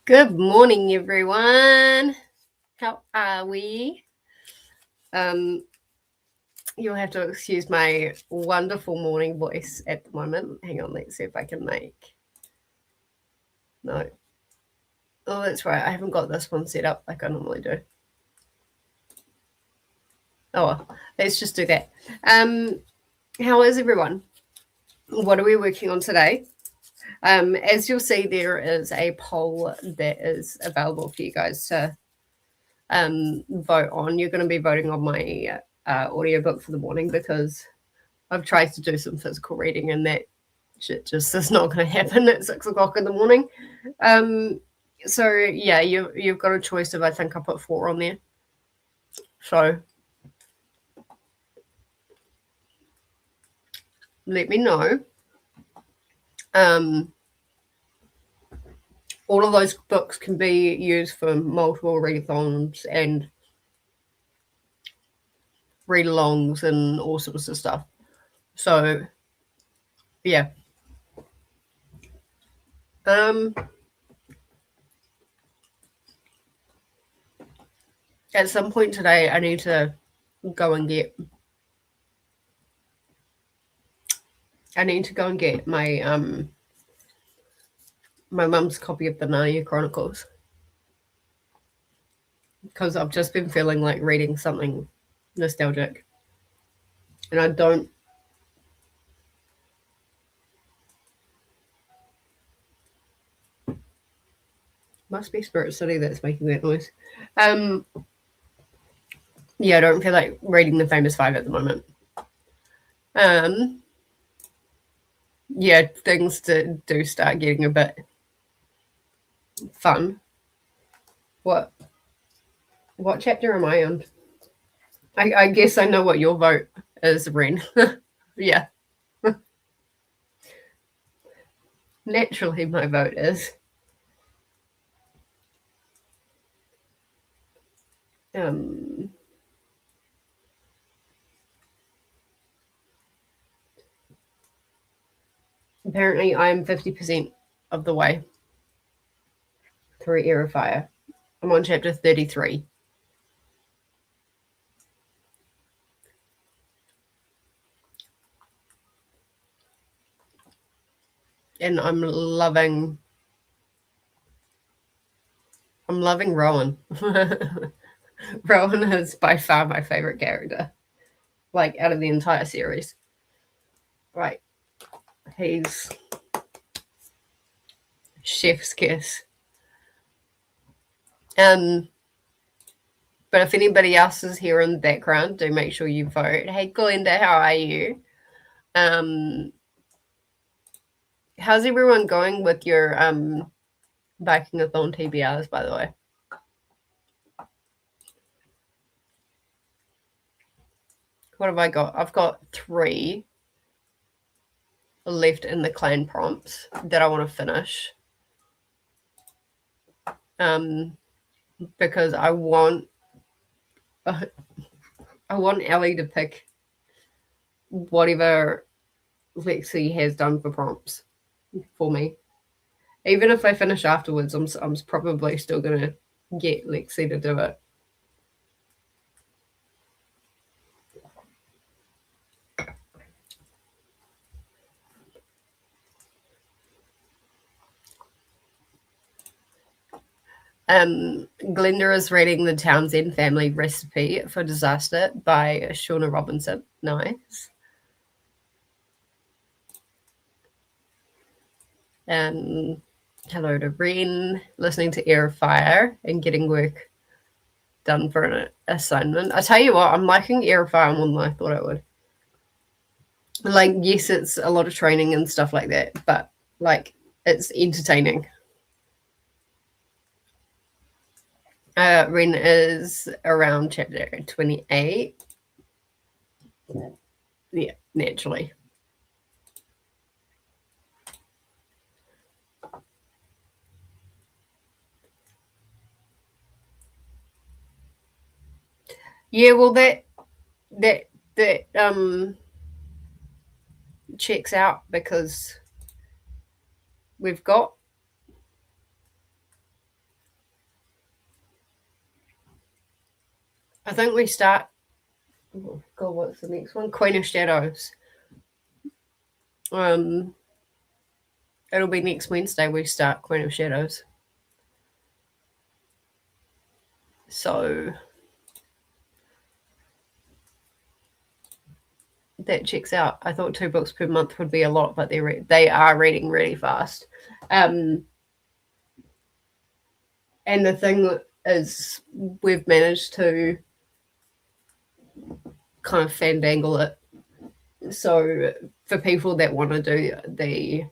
Good morning, everyone. How are we? You'll have to excuse my wonderful morning voice at the moment. Hang on, let's see if I can make. No. Oh, that's right. I haven't got this one set up like I normally do. Oh, well, let's just do that. How is everyone? What are we working on today? As you'll see, there is a poll that is available for you guys to vote on. You're going to be voting on my audiobook for the morning because I've tried to do some physical reading and that shit just is not going to happen at 6 o'clock in the morning. So yeah, you've got a choice of, I think I put 4 on there. So let me know. All of those books can be used for multiple readathons and read-alongs and all sorts of stuff. So yeah. At some point today, I need to go and get my my mum's copy of the Narnia Chronicles because I've just been feeling like reading something nostalgic, and I don't. Must be Spirit City that's making that noise. Yeah, I don't feel like reading the Famous Five at the moment. Yeah, things do start getting a bit fun. What chapter am I on? I guess I know what your vote is, Ren. Yeah. Naturally, my vote is. Apparently, I'm 50% of the way through Air of Fire. I'm on chapter 33. And I'm loving Rowan. Rowan is by far my favorite character, like out of the entire series. Right. He's chef's kiss. But if anybody else is here in the background, do make sure you vote. Hey, Glenda, how are you? How's everyone going with your Vikingathon TBRs, by the way? What have I got? I've got 3 left in the clan prompts that I want to finish. Because I want Ellie to pick whatever Lexi has done for prompts for me. Even if I finish afterwards, I'm probably still gonna get Lexi to do it. Glenda is reading the Townsend Family Recipe for Disaster by Shauna Robinson. Nice. Hello to Ren, listening to Air of Fire and getting work done for an assignment. I tell you what, I'm liking Air of Fire more than I thought I would. Like, yes, it's a lot of training and stuff like that, but like, it's entertaining. Ren is around chapter 28. Yeah, naturally. Yeah, well, that checks out because we've got I think we start. Oh God, what's the next one? Queen of Shadows. It'll be next Wednesday we start Queen of Shadows. So that checks out. I thought 2 books per month would be a lot, but they are reading really fast. And the thing is, we've managed to kind of fandangle it. So for people that want to do the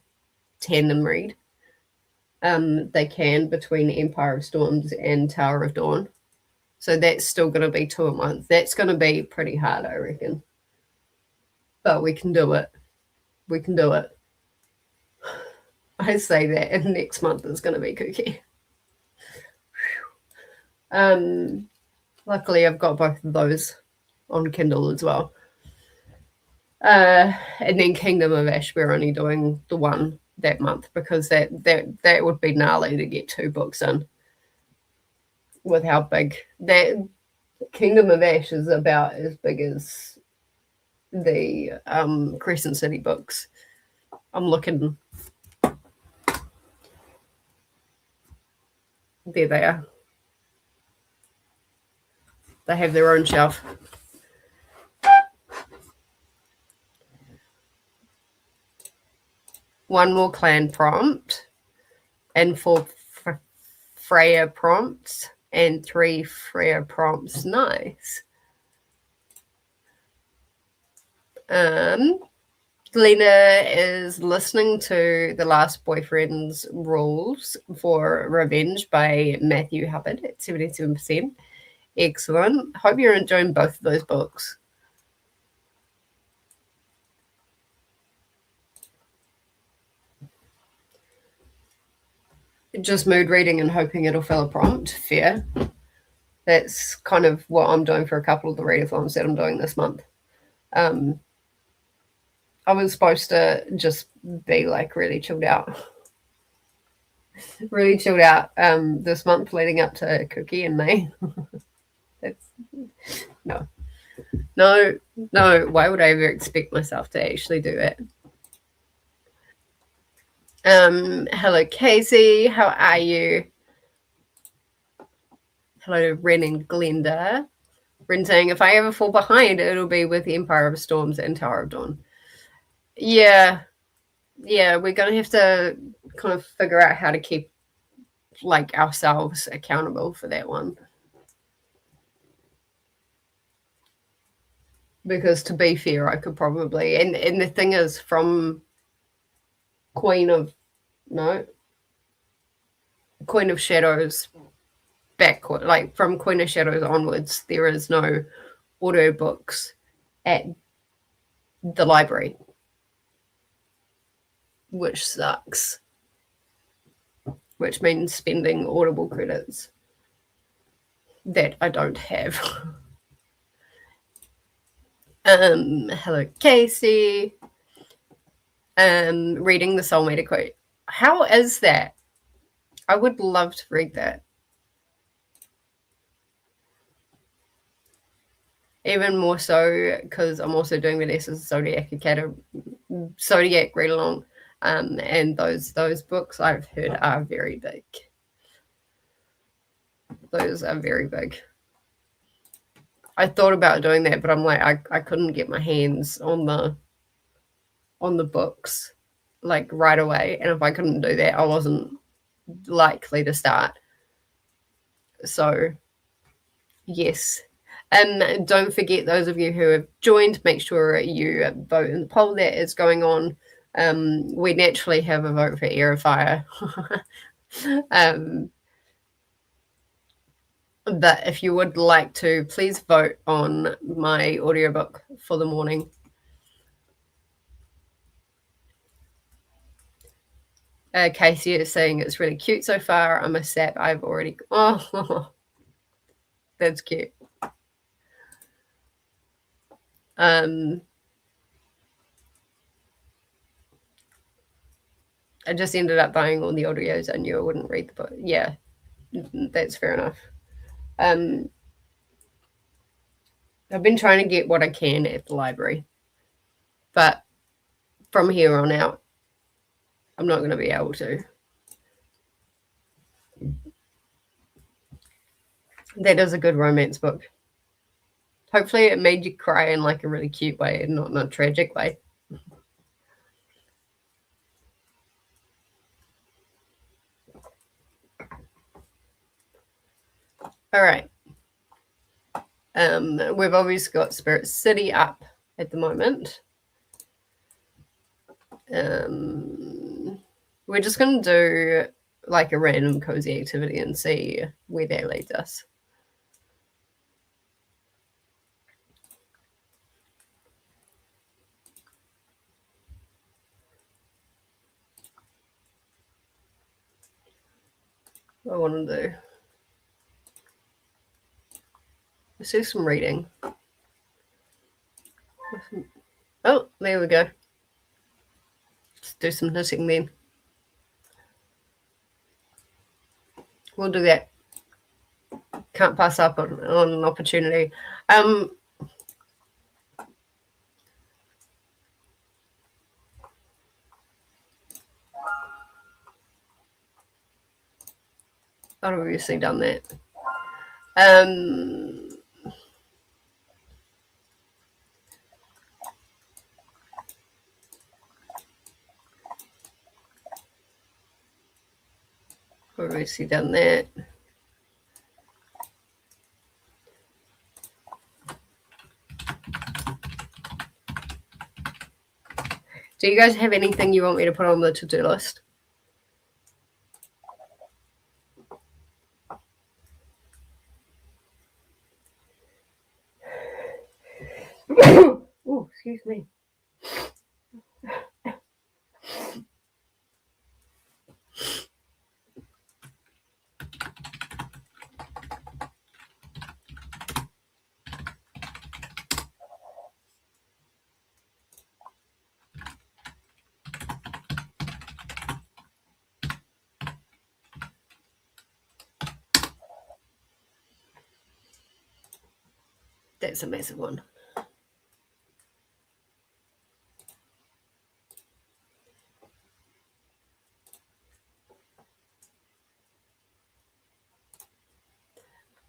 tandem read, they can between Empire of Storms and Tower of Dawn. So that's still going to be 2 a month. That's going to be pretty hard, I reckon. But we can do it. We can do it. I say that, and next month is going to be kooky. Luckily, I've got both of those on Kindle as well. And then Kingdom of Ash, we're only doing the one that month because that would be gnarly to get 2 books in. With how big that Kingdom of Ash is, about as big as the Crescent City books. I'm looking. There they are. They have their own shelf. One more clan prompt, and 4 Freya prompts, and 3 Freya prompts. Nice. Lena is listening to The Last Boyfriend's Rules for Revenge by Matthew Hubbard at 77%. Excellent. Hope you're enjoying both of those books. Just mood reading and hoping it'll fill a prompt. Fair. That's kind of what I'm doing for a couple of the readathons that I'm doing this month. I was supposed to just be like really chilled out. Really chilled out this month leading up to Cookie in May. That's no. Why would I ever expect myself to actually do it? Hello, Casey. How are you? Hello, Ren and Glenda. Ren saying, if I ever fall behind, it'll be with the Empire of Storms and Tower of Dawn. Yeah, we're going to have to kind of figure out how to keep like ourselves accountable for that one. Because to be fair, I could probably, and the thing is, from Queen of Shadows backward, like from Queen of Shadows onwards, there is no audio books at the library, which sucks. Which means spending Audible credits that I don't have. Hello, Casey. Reading the Soulmate quote. How is that? I would love to read that. Even more so because I'm also doing Vanessa's Zodiac read along, and those books I've heard are very big. Those are very big. I thought about doing that, but I'm like, I couldn't get my hands on the books like right away, and if I couldn't do that, I wasn't likely to start. So yes. Don't forget, those of you who have joined, make sure you vote in the poll that is going on. We naturally have a vote for Air of Fire. But if you would like to, please vote on my audiobook for the morning. Casey is saying it's really cute so far. I'm a sap. I've already... Oh, that's cute. I just ended up buying all the audios. I knew I wouldn't read the book. Yeah, that's fair enough. I've been trying to get what I can at the library, but from here on out, I'm not going to be able to. That is a good romance book. Hopefully it made you cry in like a really cute way and not in a tragic way. All right. We've obviously got Spirit City up at the moment. We're just going to do like a random cozy activity and see where that leads us. What I want to do. Let's do some reading. Oh, there we go. Let's do some knitting then. We'll do that. Can't pass up on an opportunity. I've obviously done that. Obviously done that. Do you guys have anything you want me to put on the to-do list? Oh, excuse me. That's a massive one.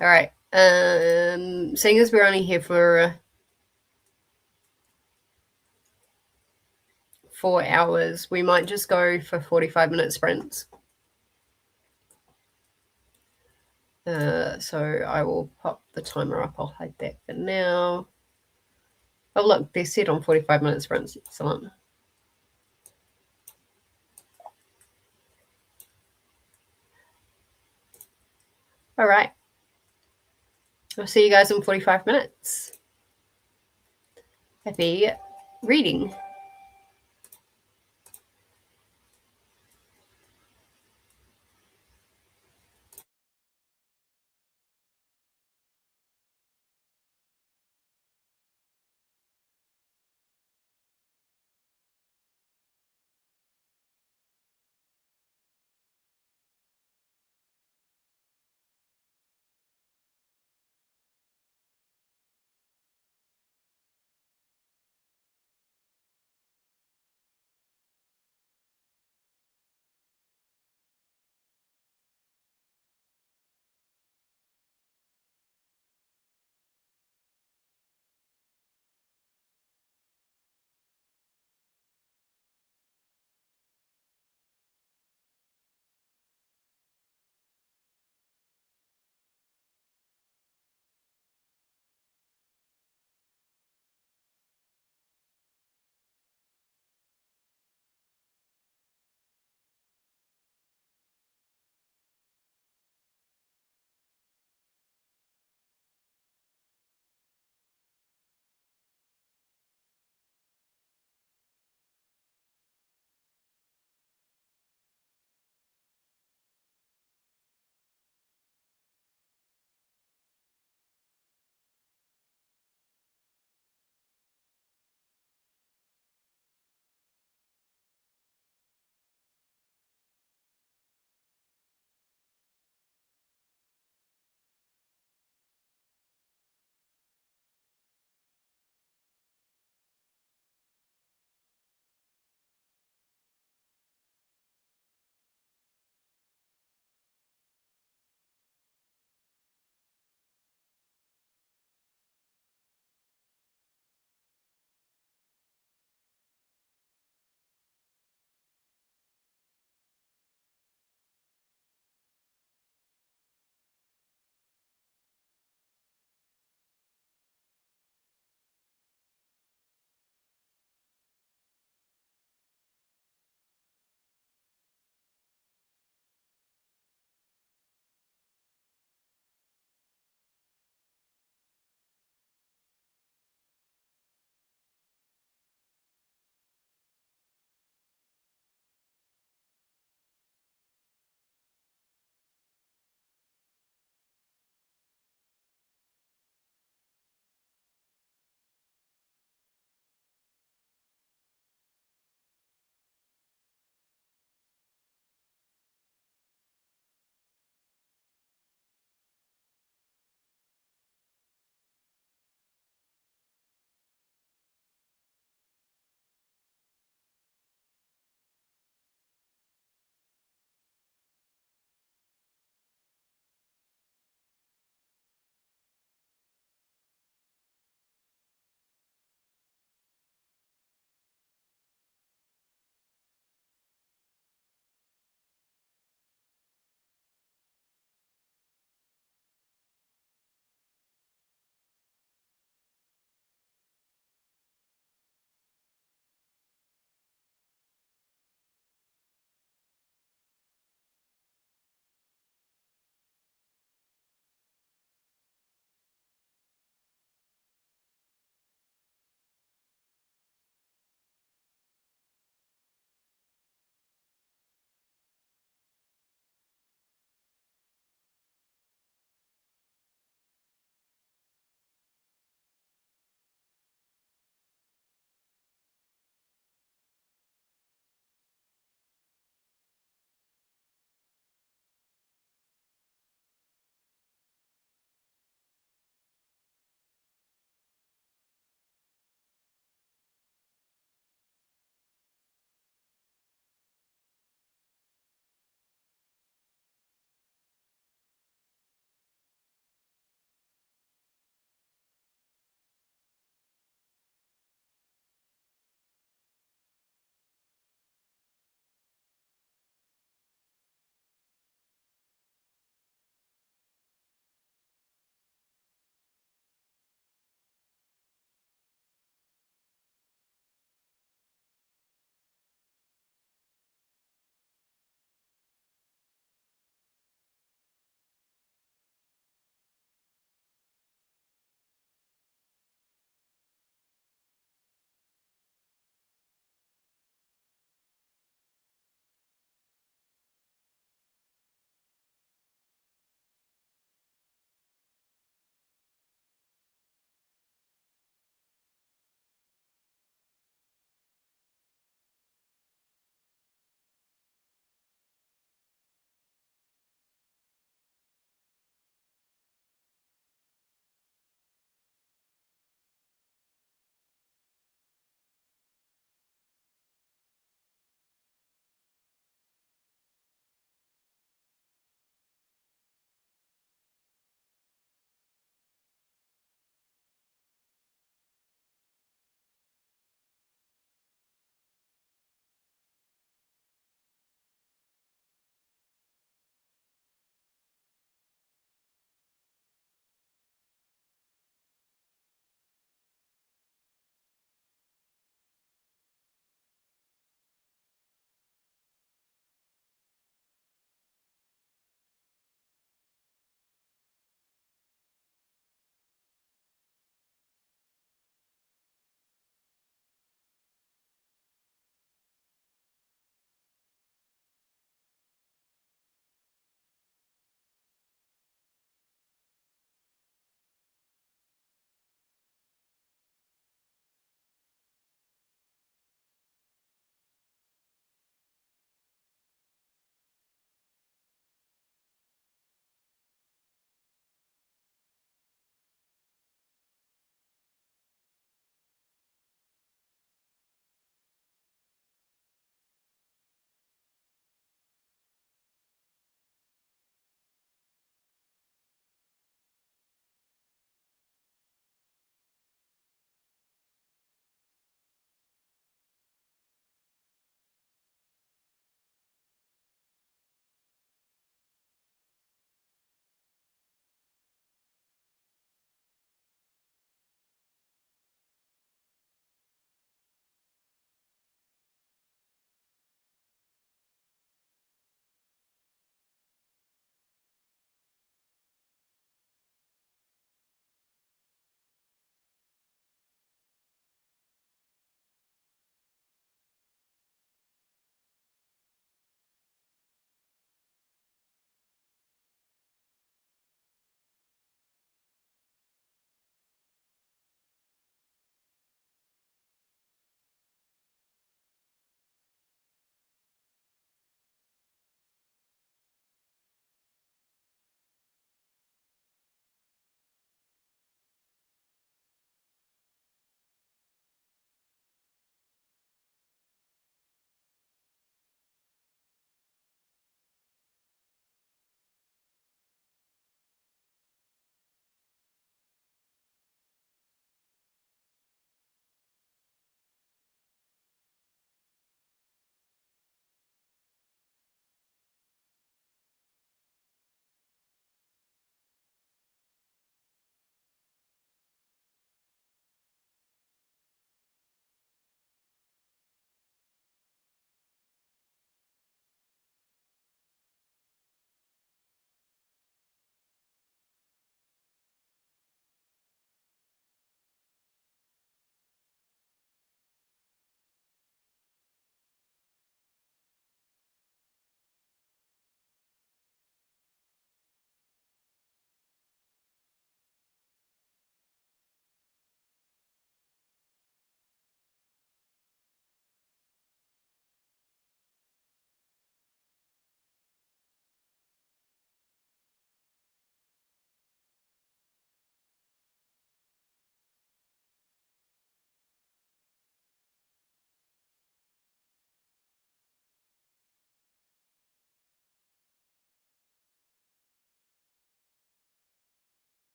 All right. Seeing as we're only here for 4 hours, we might just go for 45-minute sprints. So I will pop the timer up. I'll hide that for now. Oh, look, they're set on 45-minute sprints. Excellent. All right. I'll see you guys in 45 minutes. Happy reading.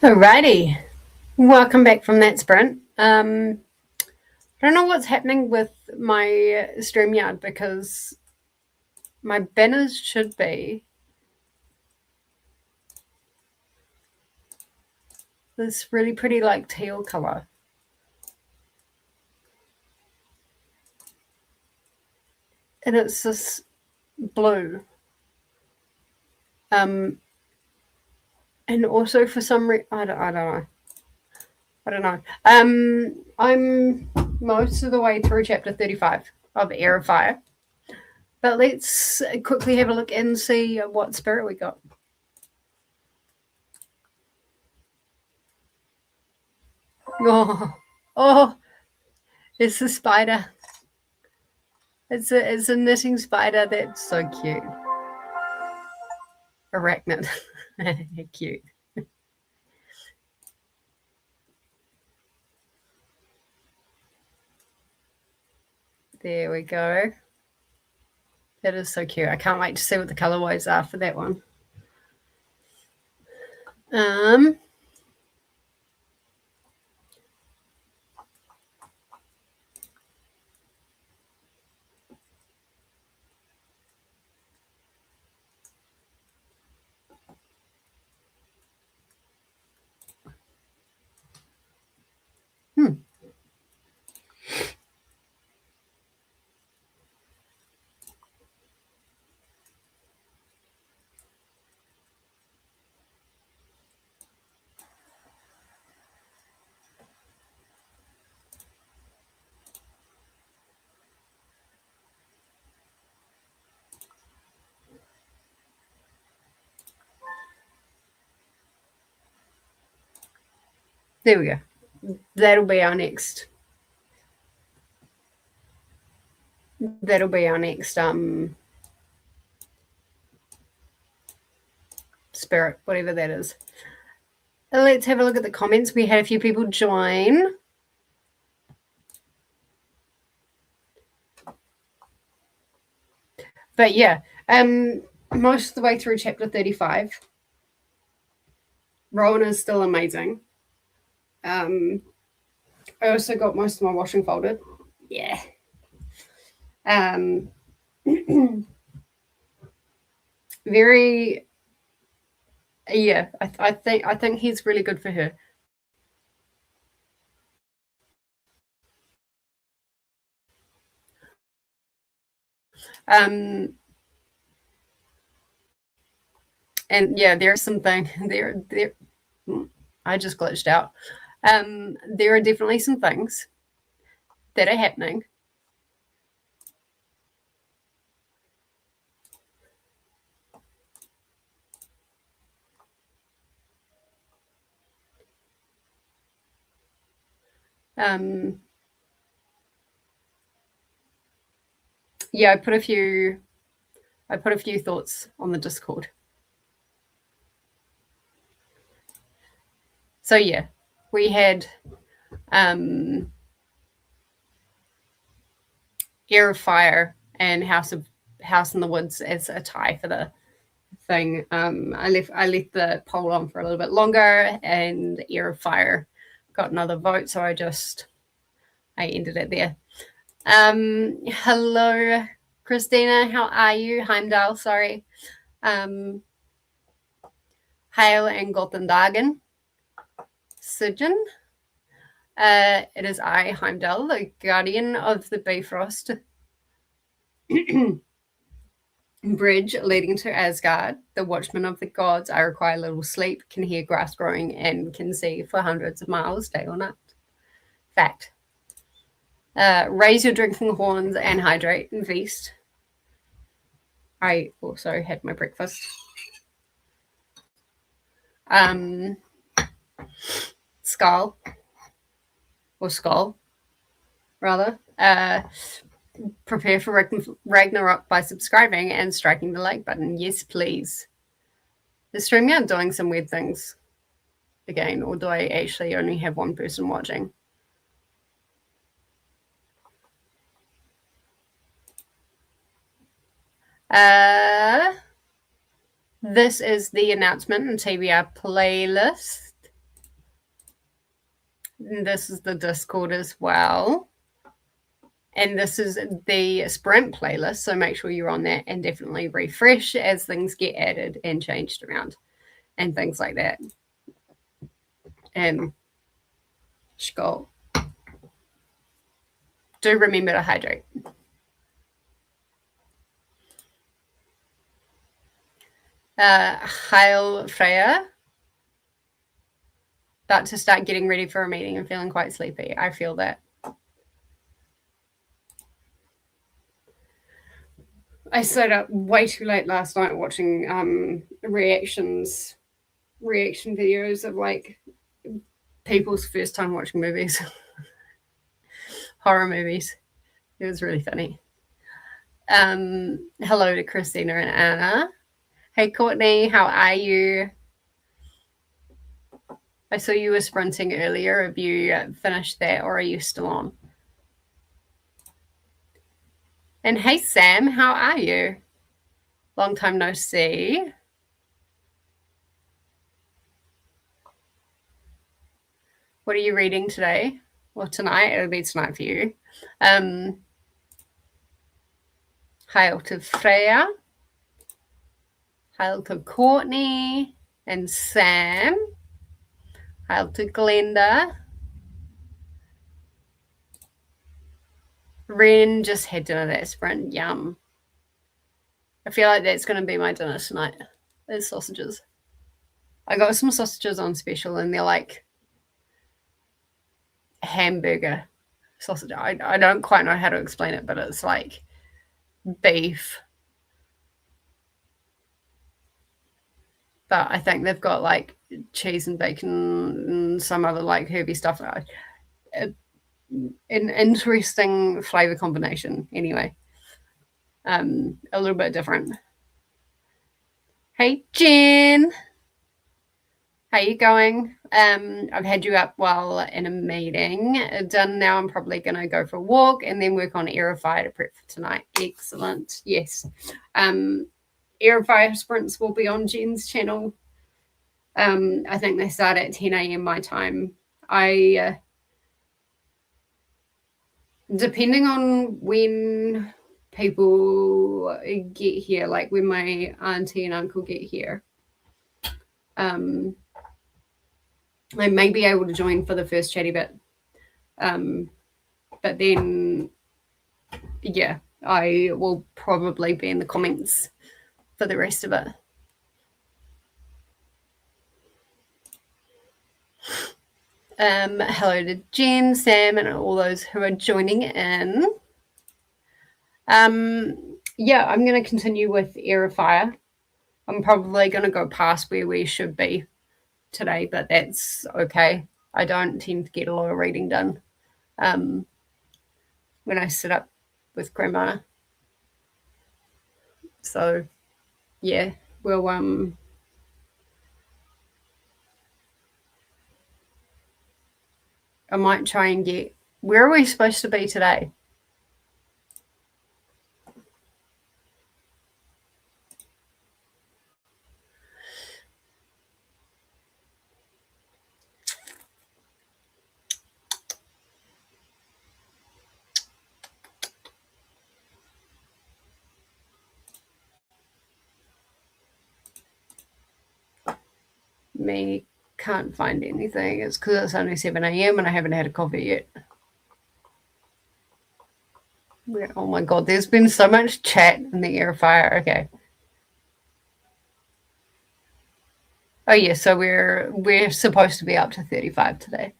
Alrighty, welcome back from that sprint. I don't know what's happening with my StreamYard because my banners should be this really pretty like teal color. And it's this blue. And also for some reason, I don't know. I'm most of the way through chapter 35 of Air of Fire. But let's quickly have a look and see what spirit we got. Oh, it's a spider. It's a knitting spider. That's so cute. Arachnid. Cute. There we go. That is so cute. I can't wait to see what the colorways are for that one. There we go. That'll be our next. Spirit, whatever that is. Let's have a look at the comments. We had a few people join. But yeah, most of the way through chapter 35. Rowan is still amazing. I also got most of my washing folded. Yeah. Very. Yeah, I think he's really good for her. And yeah, there's something there. I just glitched out. There are definitely some things that are happening. Yeah, I put a few thoughts on the Discord. So yeah, we had Air of Fire and House in the Woods as a tie for the thing. I left the poll on for a little bit longer, and Air of Fire got another vote, so I ended it there. Hello, Christina. How are you? Heimdall, sorry. HEILL and Gothendagen. Sigyn. It is I, Heimdall, the guardian of the Bifrost bridge leading to Asgard, the watchman of the gods. I require little sleep, can hear grass growing, and can see for hundreds of miles, day or night. Fact. Raise your drinking horns and hydrate and feast. I also had my breakfast. Skull, rather. Prepare for Ragnarok by subscribing and striking the like button. Yes, please. Is StreamYard doing some weird things again, or do I actually only have one person watching? This is the announcement and TBR playlist. And this is the Discord as well. And this is the sprint playlist, so make sure you're on that and definitely refresh as things get added and changed around and things like that. And skål. Do remember to hydrate. HEILL Freya. About to start getting ready for a meeting and feeling quite sleepy. I feel that. I stayed up way too late last night watching reaction videos of like people's first time watching movies, horror movies. It was really funny. Hello to Christina and Anna. Hey Courtney, how are you? I saw you were sprinting earlier. Have you finished that or are you still on? And hey Sam, how are you? Long time no see. What are you reading today? Well, tonight. It'll be tonight for you. Hail to Freya. Hail to Courtney and Sam. Hail to Glenda. Ren just had dinner that sprint. Yum. I feel like that's going to be my dinner tonight. There's sausages. I got some sausages on special and they're like hamburger sausage. I don't quite know how to explain it, but it's like beef. But I think they've got like cheese and bacon and some other like herby stuff. An interesting flavor combination anyway. A little bit different. Hey Jen, how you going? I've had you up while in a meeting. Done now. I'm probably going to go for a walk and then work on Aerify to prep for tonight. Excellent. Yes. Aerify sprints will be on Jen's channel. I think they start at 10 a.m. my time. Depending on when people get here, like when my auntie and uncle get here, I may be able to join for the first chatty bit. But then, yeah, I will probably be in the comments for the rest of it. Hello to Jen, Sam, and all those who are joining in. Yeah, I'm going to continue with Aerifire. I'm probably going to go past where we should be today, but that's okay. I don't tend to get a lot of reading done when I sit up with Grandma. So, yeah, we'll I might try and get. Where are we supposed to be today? Me can't find anything. It's because it's only 7 a.m. and I haven't had a coffee yet. Oh my god, there's been so much chat in the Airfire. Okay. Oh yeah, so we're supposed to be up to 35 today.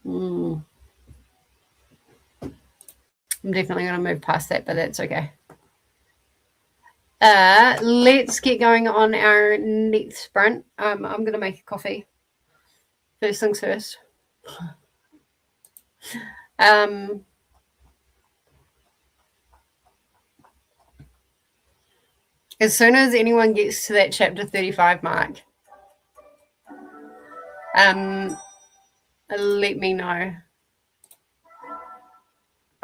I'm definitely going to move past that, but that's okay. Let's get going on our next sprint. I'm going to make a coffee. First things first. As soon as anyone gets to that chapter 35 mark, let me know.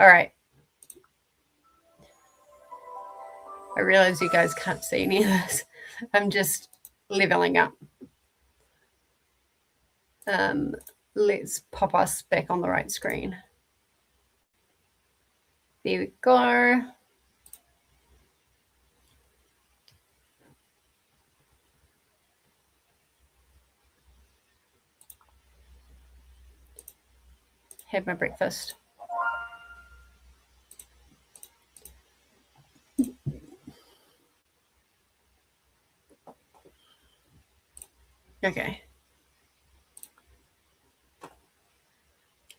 All right. I realize you guys can't see any of this. I'm just leveling up. Let's pop us back on the right screen. There we go. Have my breakfast. Okay.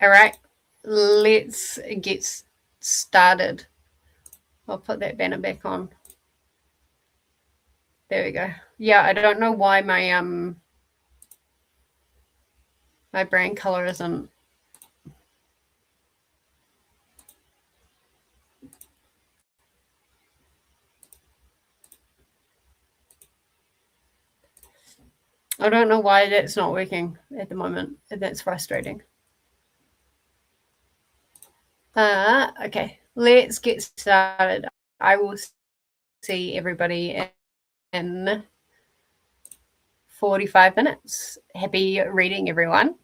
All right. Let's get started. I'll put that banner back on. There we go. Yeah, I don't know why my my brand color isn't. I don't know why that's not working at the moment. That's frustrating. Okay, let's get started. I will see everybody in 45 minutes. Happy reading, everyone.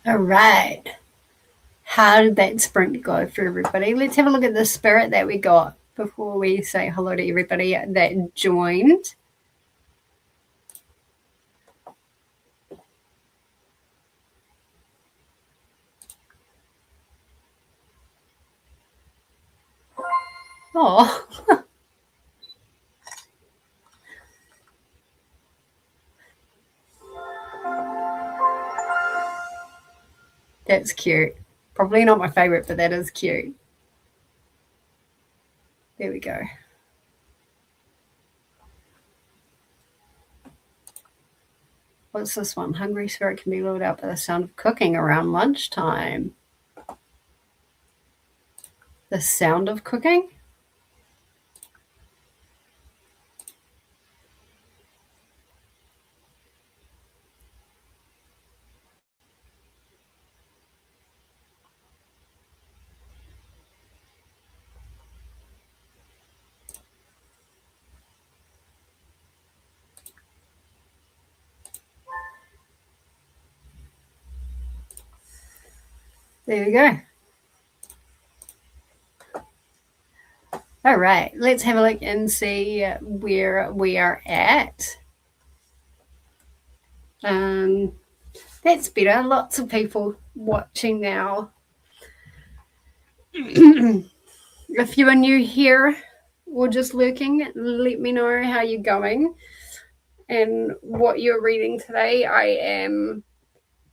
All right. How did that sprint go for everybody? Let's have a look at the spirit that we got before we say hello to everybody that joined. Oh. That's cute. Probably not my favorite, but that is cute. There we go. What's this one? Hungry spirit can be lured out by the sound of cooking around lunchtime. The sound of cooking? There we go. All right, let's have a look and see where we are at. That's better. Lots of people watching now. If you are new here or just lurking, let me know how you're going and what you're reading today. I am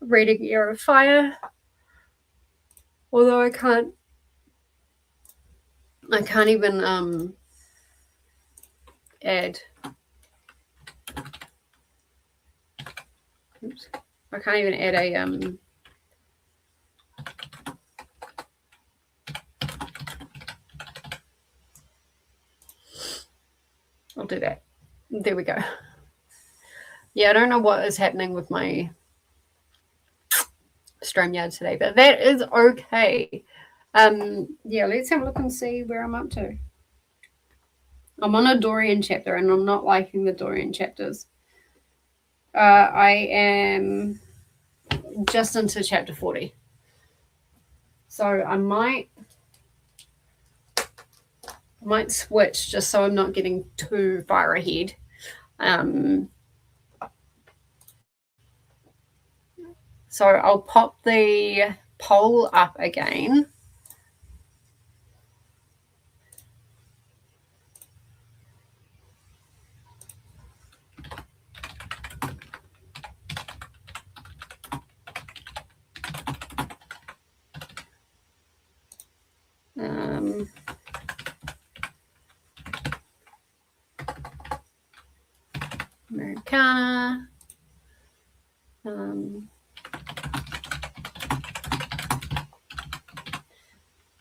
reading Ear of Fire, although I can't even add. Oops. I can't even add a I'll do that. There we go. Yeah, I don't know what is happening with my StreamYard today, but that is okay. Yeah, let's have a look and see where I'm up to. I'm on a Dorian chapter and I'm not liking the Dorian chapters. I am just into chapter 40. So I might switch just so I'm not getting too far ahead. So I'll pop the poll up again. Americana.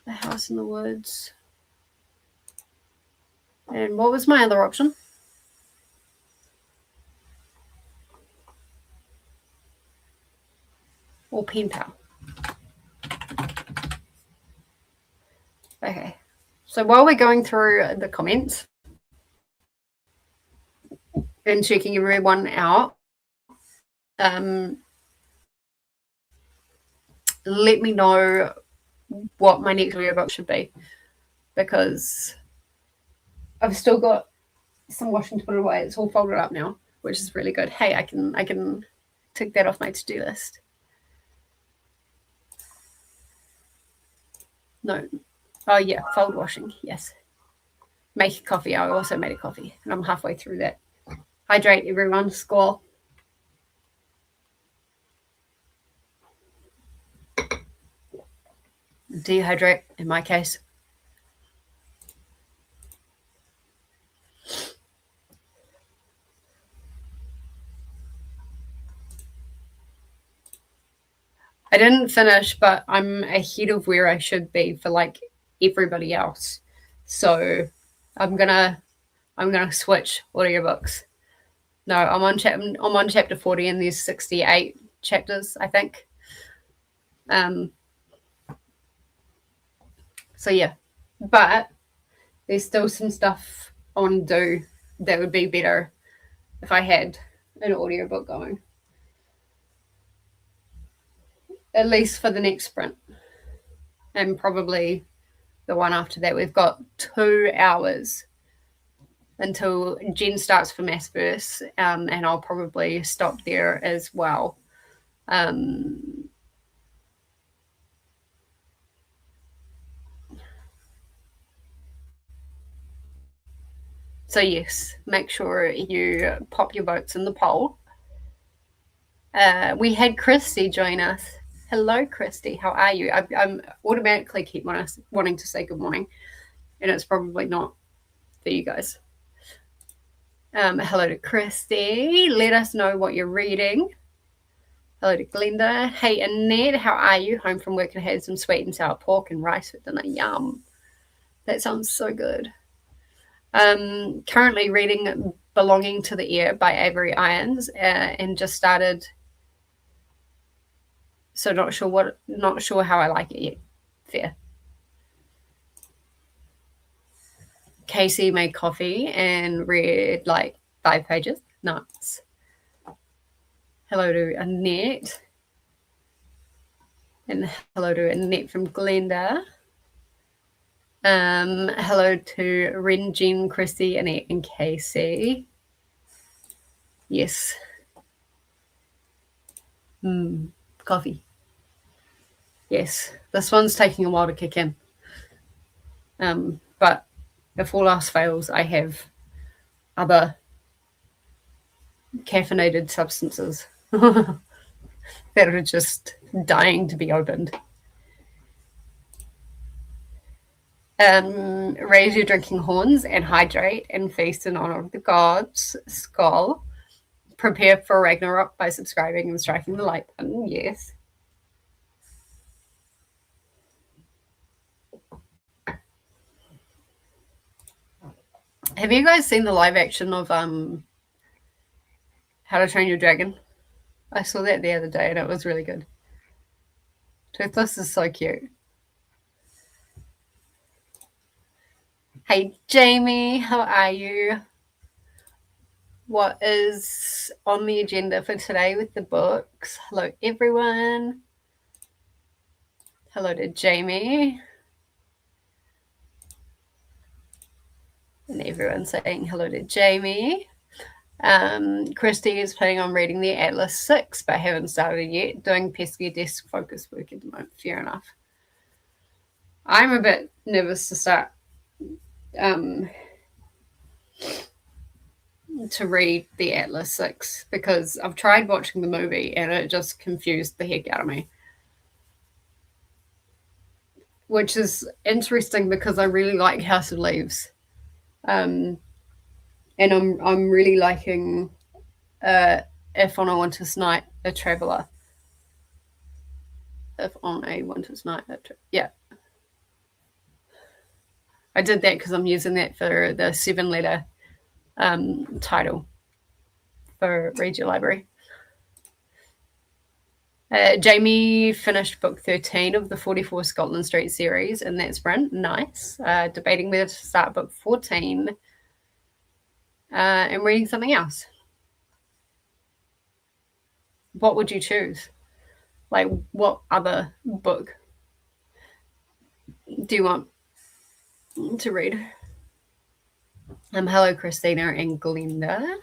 The House in the Woods. And what was my other option? Or Pen Pal. Okay. So while we're going through the comments and checking everyone out, let me know what my next audiobook should be, because I've still got some washing to put away. It's all folded up now, which is really good. Hey, I can tick that off my to-do list. No. Oh yeah, fold washing. Yes. Make coffee. I also made a coffee and I'm halfway through that. Hydrate, everyone. Score. Dehydrate in my case. I didn't finish, but I'm ahead of where I should be for like everybody else. So I'm gonna switch audiobooks. No, I'm on chapter 40 and there's 68 chapters, I think. So yeah, but there's still some stuff I want to do that would be better if I had an audiobook going. at least for the next sprint, and probably the one after that. We've got 2 hours until Jen starts for mass verse, and I'll probably stop there as well. So yes, make sure you pop your votes in the poll. We had Christy join us. Hello, Christy. How are you? I'm automatically keep wanting to say good morning, and it's probably not for you guys. Hello to Christy. Let us know what you're reading. Hello to Glenda. Hey, Annette. How are you? Home from work and had some sweet and sour pork and rice for dinner. Yum. That sounds so good. Currently reading Belonging to the Air by Avery Irons, and just started. So not sure how I like it yet. Fair. Casey made coffee and read like 5 pages. Nice. Hello to Annette. And hello to Annette from Glenda. Hello to Ren, Jean, Christy, Annette, and Casey. Yes. Coffee. Yes. This one's taking a while to kick in. But if all else fails, I have other caffeinated substances that are just dying to be opened. Raise your drinking horns and hydrate and feast in honor of the gods. Skull. Prepare for Ragnarok by subscribing and striking the like button. Yes. Have you guys seen the live action of How to Train Your Dragon? I saw that the other day and it was really good. Toothless is so cute. Hey, Jamie, how are you? What is on the agenda for today with the books? Hello, everyone. Hello to Jamie. And everyone saying hello to Jamie. Christy is planning on reading the Atlas 6, but haven't started yet. Doing pesky desk focus work at the moment. Fair enough. I'm a bit nervous to start to read the Atlas 6 because I've tried watching the movie and it just confused the heck out of me. Which is interesting because I really like House of Leaves. And I'm really liking If on a Winter's Night, A Traveller. If on a Winter's Night, yeah. I did that because I'm using that for the 7-letter title for Read Your Library. Jamie finished book 13 of the 44 Scotland Street series in that sprint. Nice. Debating whether to start book 14 and reading something else. What would you choose? Like, what other book do you want to read? Hello, Christina and Glenda.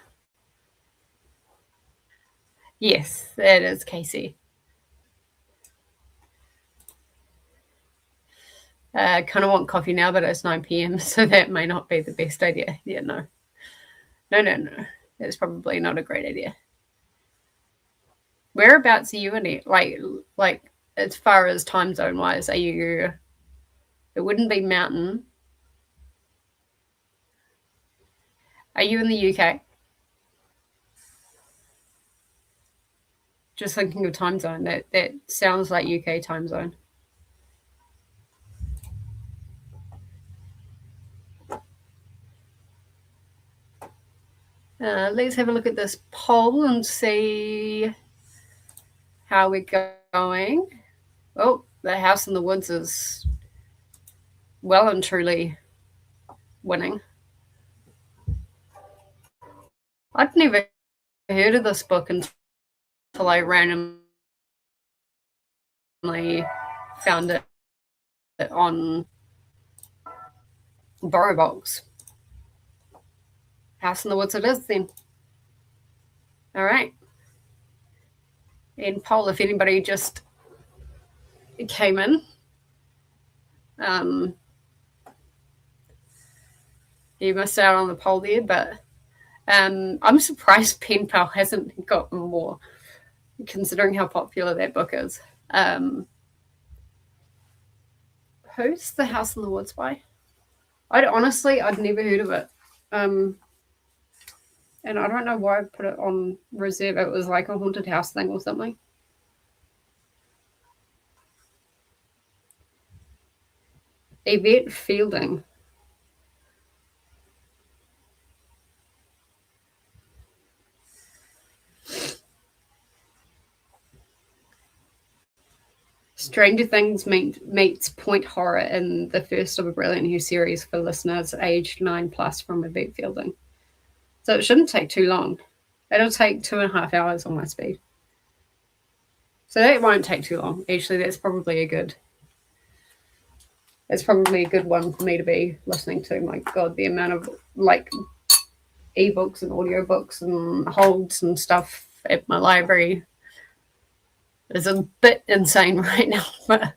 Yes, that is Casey. Kind of want coffee now, but it's 9 p.m, so that may not be the best idea. Yeah, no. That's probably not a great idea. Whereabouts are you in it? Like as far as time zone wise, are you? It wouldn't be mountain. Are you in the UK? Just thinking of time zone. That sounds like UK time zone. Let's have a look at this poll and see how we're going. Oh, the House in the Woods is well and truly winning. I'd never heard of this book until I randomly found it on BorrowBox. House in the Woods it is then. All right. And poll, if anybody just came in, you missed out on the poll there, but I'm surprised Pen Pal hasn't gotten more, considering how popular that book is. Who's The House in the Woods by? I'd never heard of it. And I don't know why I put it on reserve. It was like a haunted house thing or something. Yvette Fielding. Stranger Things meets point horror in the first of a brilliant new series for listeners aged 9+ from Yvette Fielding. So it shouldn't take too long. It'll take 2.5 hours on my speed. So that won't take too long. Actually, that's probably a good one for me to be listening to. My God, the amount of like ebooks and audiobooks and holds and stuff at my library is a bit insane right now, but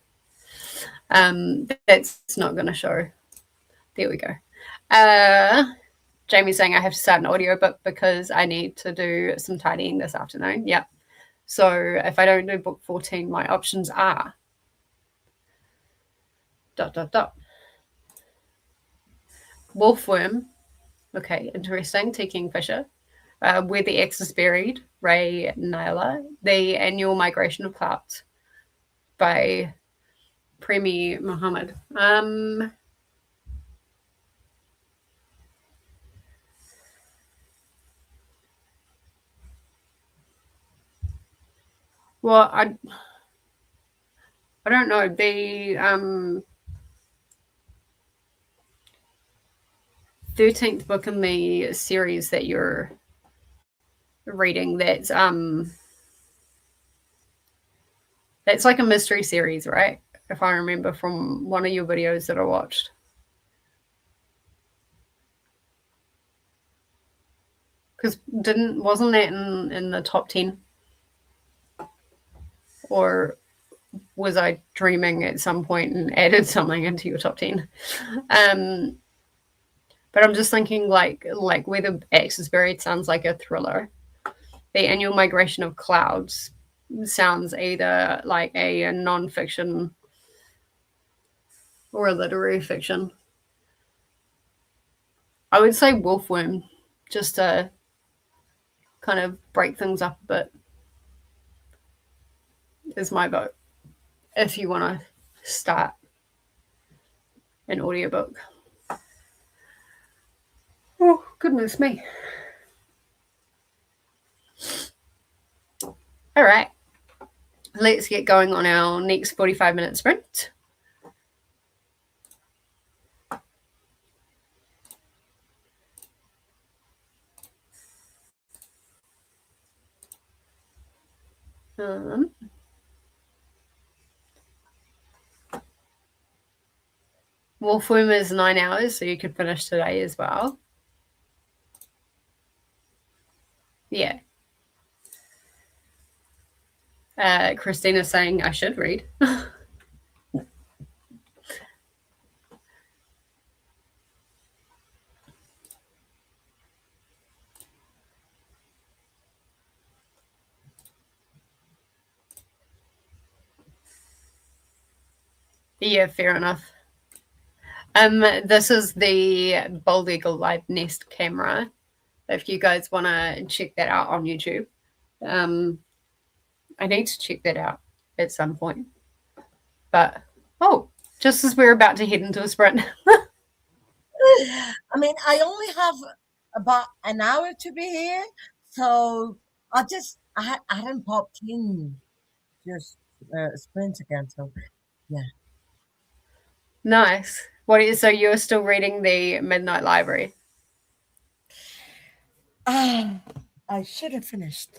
that's not going to show. There we go. Jamie's saying I have to start an audiobook because I need to do some tidying this afternoon. Yep. So if I don't do book 14, my options are ... Wolfworm. Okay, interesting. T. Kingfisher. Where the X is Buried, Ray Naylor. The Annual Migration of Clouds by Premi Muhammad. Well, I don't know. The 13th book in the series that you're reading, that's like a mystery series, right? If I remember from one of your videos that I watched. Because wasn't that in the top 10? Or was I dreaming at some point and added something into your top 10? But I'm just thinking like Where the Axe is Buried sounds like a thriller. The Annual Migration of Clouds sounds either like a non-fiction or a literary fiction. I would say Wolfworm, just to kind of break things up a bit, is my vote. If you want to start an audiobook. Oh, goodness me. All right. Let's get going on our next 45-minute sprint. Wolfworm is 9 hours, so you could finish today as well. Yeah. Christina's saying I should read. Yeah, fair enough. This is the Bald Eagle Live Nest camera. If you guys want to check that out on YouTube. I need to check that out at some point. But, just as we're about to head into a sprint. I mean, I only have about an hour to be here, so I hadn't popped in just sprint again. So, yeah. Nice. So you're still reading the Midnight Library? I should have finished.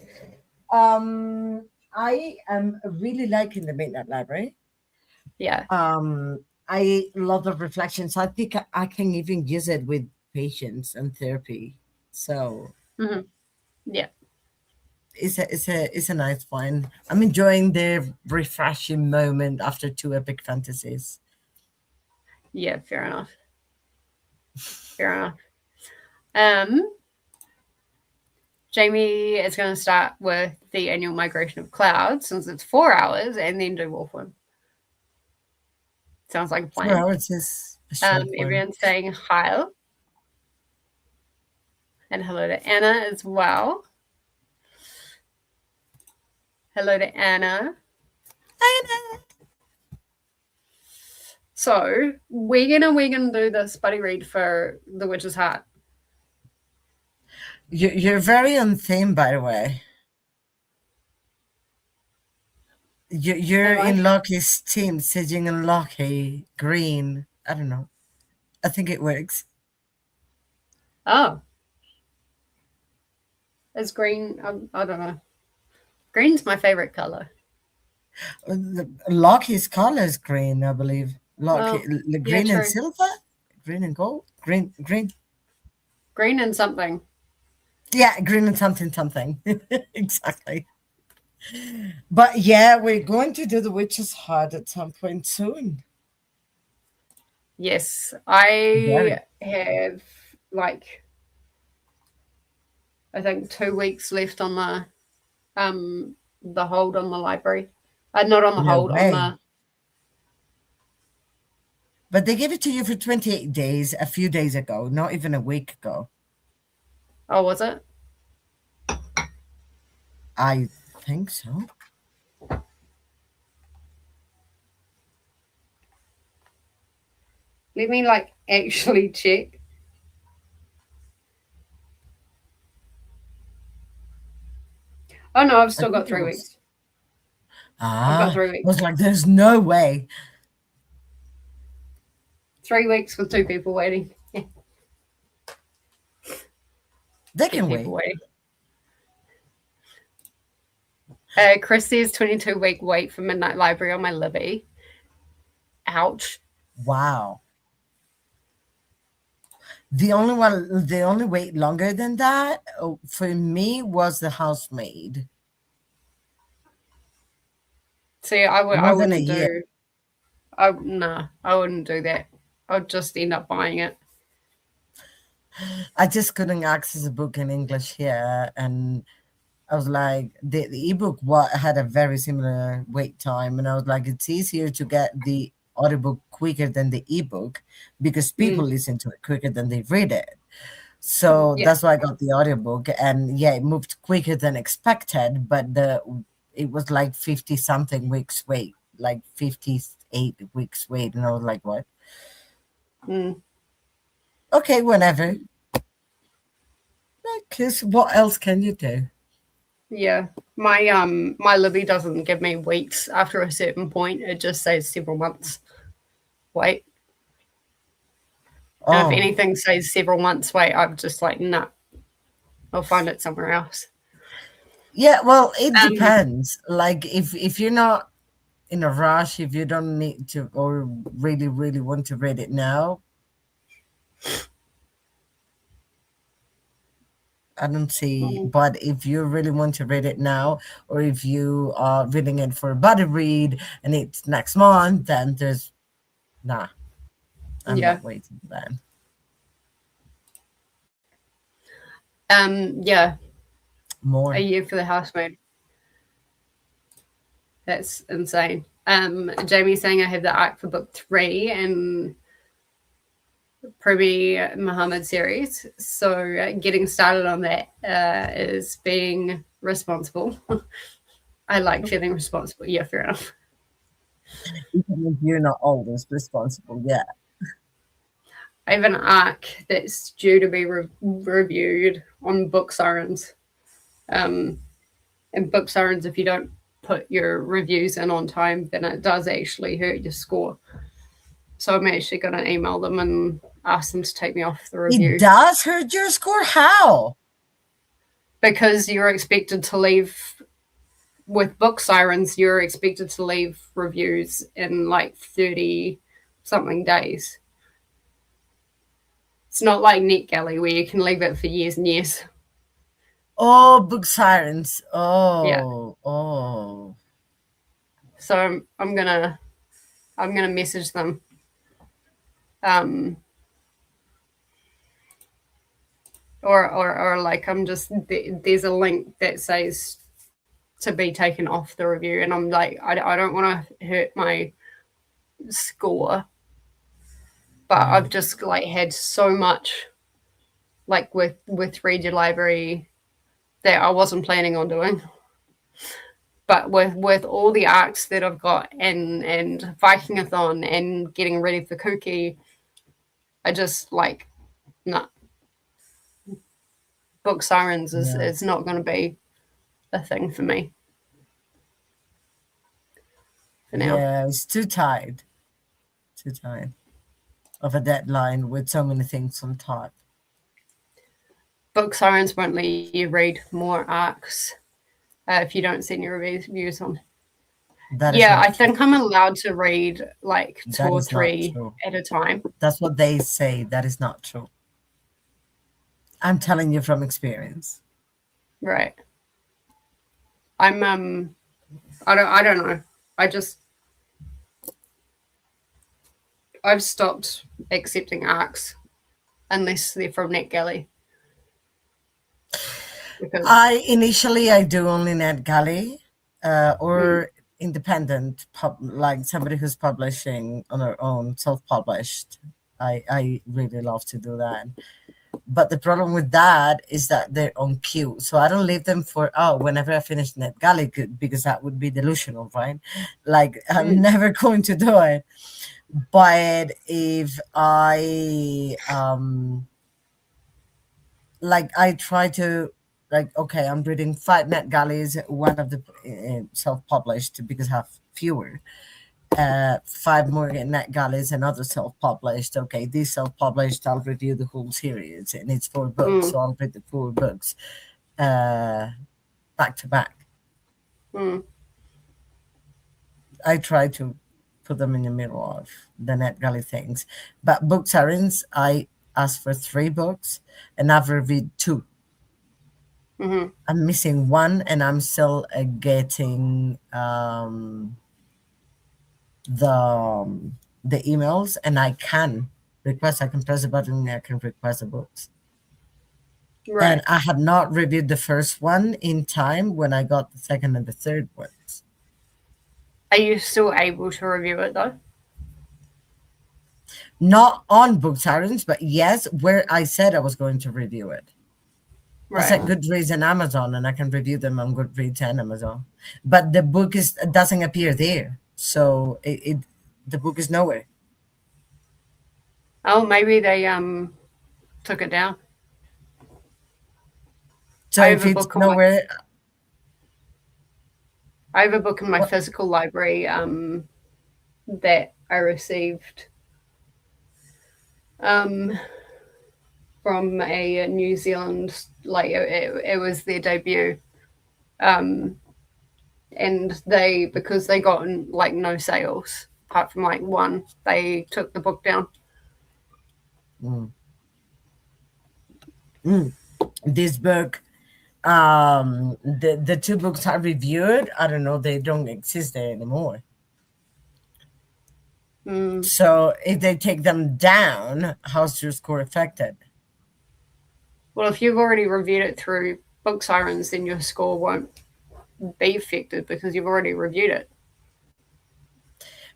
I am really liking the Midnight Library. Yeah. I love the reflections. I think I can even use it with patients and therapy. So Hmm. Yeah. it's a nice one. I'm enjoying the refreshing moment after two epic fantasies. Yeah. Fair enough. Fair enough. Um, Jamie is going to start with the annual migration of clouds since it's 4 hours, and then do Wolfwin. Sounds like a plan. 4 hours is a short one. Everyone's saying HEILL. And hello to Anna as well. Hello to Anna. Anna. So we're gonna do this buddy read for The Witch's Heart. You're very on theme, by the way. You're in Loki's team, Sigyn and Loki, green. I don't know. I think it works. Oh. Is green, I don't know. Green's my favorite color. Loki's color is green, I believe. Loki, green yeah, and silver? Green and gold? Green. Green and something. Yeah, green and something. Exactly. But yeah, we're going to do The Witch's Heart at some point soon. Yes, I have I think 2 weeks left on the hold on the library. Not on the hold, on the. But they gave it to you for 28 days a few days ago, not even a week ago. Oh, was it? I think so. Let me actually check. Oh no, I've still got 3 weeks. I've got 3 weeks. I was like, there's no way. 3 weeks with 2 people waiting. They can wait. Chris says 22-week wait for Midnight Library on my Libby. Ouch. Wow. The only wait longer than that for me was The Housemaid. See, I wouldn't do. I wouldn't do that. I'd just end up buying it. I just couldn't access a book in English here, and I was like, the ebook had a very similar wait time, and I was like, it's easier to get the audiobook quicker than the ebook because people listen to it quicker than they read it. So that's why I got the audiobook, and yeah, it moved quicker than expected, but it was like 50 something weeks wait, like 58 weeks wait, and I was like, what? Okay, whenever. Because what else can you do? Yeah, my Libby doesn't give me weeks after a certain point. It just says several months. Wait. And if anything says several months wait, I'm just like, nah. I'll find it somewhere else. Yeah, well, it depends. Like if you're not in a rush, if you don't need to or really, really want to read it now, I don't see. But if you really want to read it now, or if you are reading it for a buddy read and it's next month, then there's I'm not waiting for that. Yeah. More. A year for The Housemaid. That's insane. Jamie's saying I have the arc for book 3 and Premi Muhammad series. So getting started on that is being responsible. I like feeling responsible. Yeah, fair enough. You're not always responsible yet. I have an arc that's due to be reviewed on Book Sirens. And Book Sirens, if you don't put your reviews in on time, then it does actually hurt your score. So I'm actually going to email them and ask them to take me off the review. It does hurt your score? How? Because you're expected to leave with book sirens, you're expected to leave reviews in like 30 something days. It's not like NetGalley where you can leave it for years and years. Oh, book sirens. Yeah. Oh. So I'm gonna message them. Or like I'm just there's a link that says to be taken off the review, and I'm like I don't want to hurt my score, but I've just like had so much like with Read Your Library that I wasn't planning on doing. But with all the arcs that I've got and Vikingathon and getting ready for Cookie, I just like nah. Book sirens Yeah. is not going to be a thing for me for now. Yeah, it's too tight. Too tight of a deadline with so many things on top. Book sirens won't let you read more arcs if you don't send your reviews on. That is Yeah, not I think true. I'm allowed to read like two That or is not three true. at a time. That's what they say. That is not true. I'm telling you from experience. Right. I'm I don't know. I've stopped accepting arcs unless they're from NetGalley. Because I do only NetGalley or independent like somebody who's publishing on their own, self-published. I really love to do that. But the problem with that is that they're on queue. So I don't leave them for, whenever I finish NetGalley, because that would be delusional, right? Like, I'm never going to do it. But if I, like, I try to, like, okay, I'm reading 5 NetGalleys, one of the self-published because I have fewer. 5 more NetGalleys, another self-published. Okay, this self-published, I'll review the whole series, and it's 4 books, so I'll read the 4 books back to back. I try to put them in the middle of the NetGalley things, but book sirens, I asked for 3 books, and I've reviewed 2. I'm missing 1, and I'm still getting the emails, and I can request. I can press a button and I can request the books. right. And I had not reviewed the first one in time when I got the second and the third ones. Are you still able to review it though? Not on Book Sirens, but yes, where I said I was going to review it. I said Goodreads and Amazon, and I can review them on Goodreads and Amazon. But the book doesn't appear there, so the book is nowhere. Oh, maybe they took it down. So if it's nowhere, I have a book in my physical library that I received from a New Zealand, like it was their debut. And they, because they got like no sales apart from like one, they took the book down. This book, the 2 books I reviewed, I don't know, they don't exist there anymore. So if they take them down, how's your score affected? Well, if you've already reviewed it through Book Sirens, then your score won't be affected because you've already reviewed it.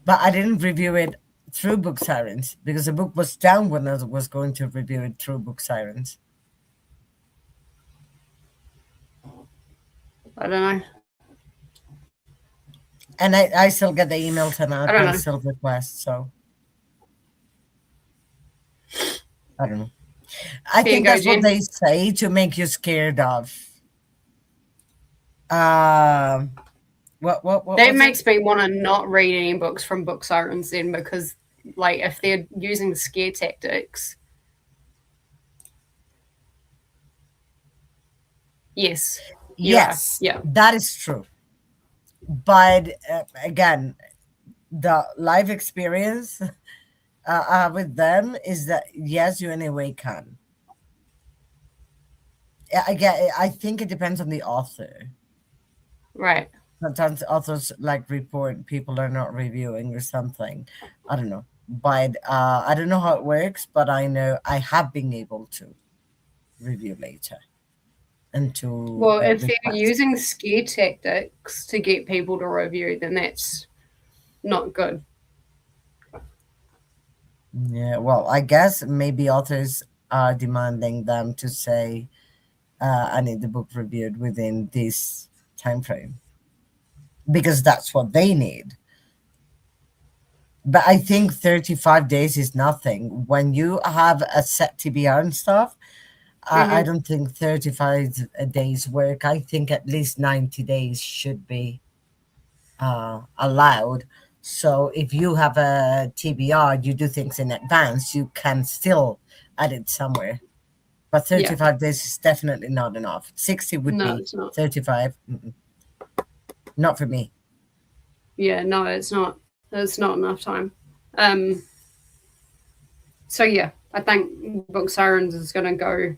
But I didn't review it through Book Sirens because the book was down when I was going to review it through Book Sirens. I don't know. And I still get the emails and I can still request, so I don't know. I think that's what they say to make you scared of. What that makes me want to not read any books from Book Sirens then, because like if they're using scare tactics. Yes. Yeah, that is true. But again, the life experience with them is that yes, you in a way can. I think it depends on the author. Right. Sometimes authors like report people are not reviewing or something. I don't know, but I don't know how it works. But I know I have been able to review later and to Well, if they're request. using scare tactics to get people to review, then that's not good. Yeah, well, I guess maybe authors are demanding them to say, "I need the book reviewed within this time frame," because that's what they need. But I think 35 days is nothing. When you have a set TBR and stuff, I Hmm. don't think 35 days work. I think at least 90 days should be allowed. So if you have a TBR, you do things in advance, you can still add it somewhere. But Yeah. 35 days is definitely not enough. 60 would No, be. it's not. 35, not for me. Yeah, no, it's not. It's not enough time. Um. So yeah, I think Book Sirens is going to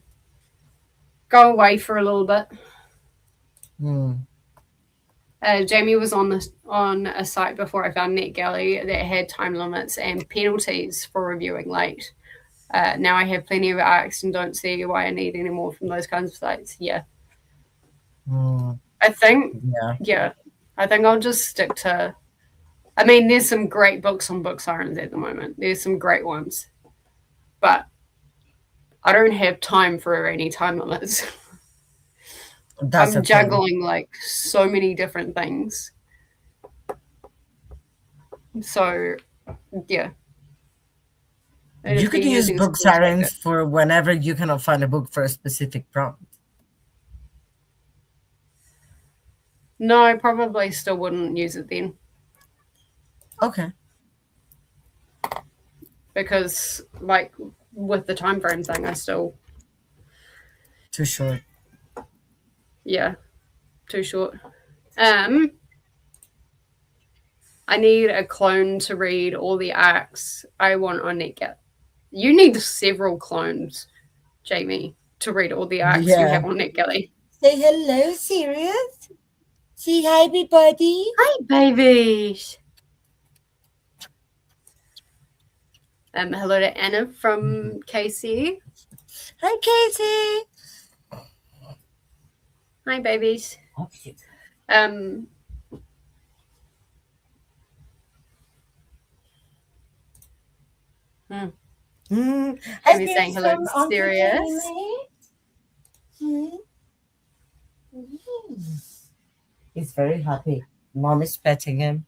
go away for a little bit. Hmm. Jamie was on a site before I found NetGalley that had time limits and penalties for reviewing late. Now I have plenty of arcs and don't see why I need any more from those kinds of sites. Yeah, Hmm. I think Yeah. yeah, I think I'll just stick to. I mean, there's some great books on Book Sirens at the moment. There's some great ones, but I don't have time for any time limits. That's I'm the thing. juggling like so many different things. So yeah, and You if they're could use using book scare sirens tactics, for whenever you cannot find a book for a specific prompt. no, I probably still wouldn't use it then Okay. because like with the time frame thing, I still Too short. yeah too short. Um, I need a clone to read all the arcs I want on NetGalley. You need several clones, Jamie, to read all the arcs you Yeah. have on NetGalley. Say hello, serious? Say hi, everybody. Hi, babies. Hello to Anna from KC. Hi, Katie. Hi, babies. Okay. Um, hmm. Hi, Jamie's saying there's hello from to Auntie Sirius. Jamie. He's very happy. Mom is petting him.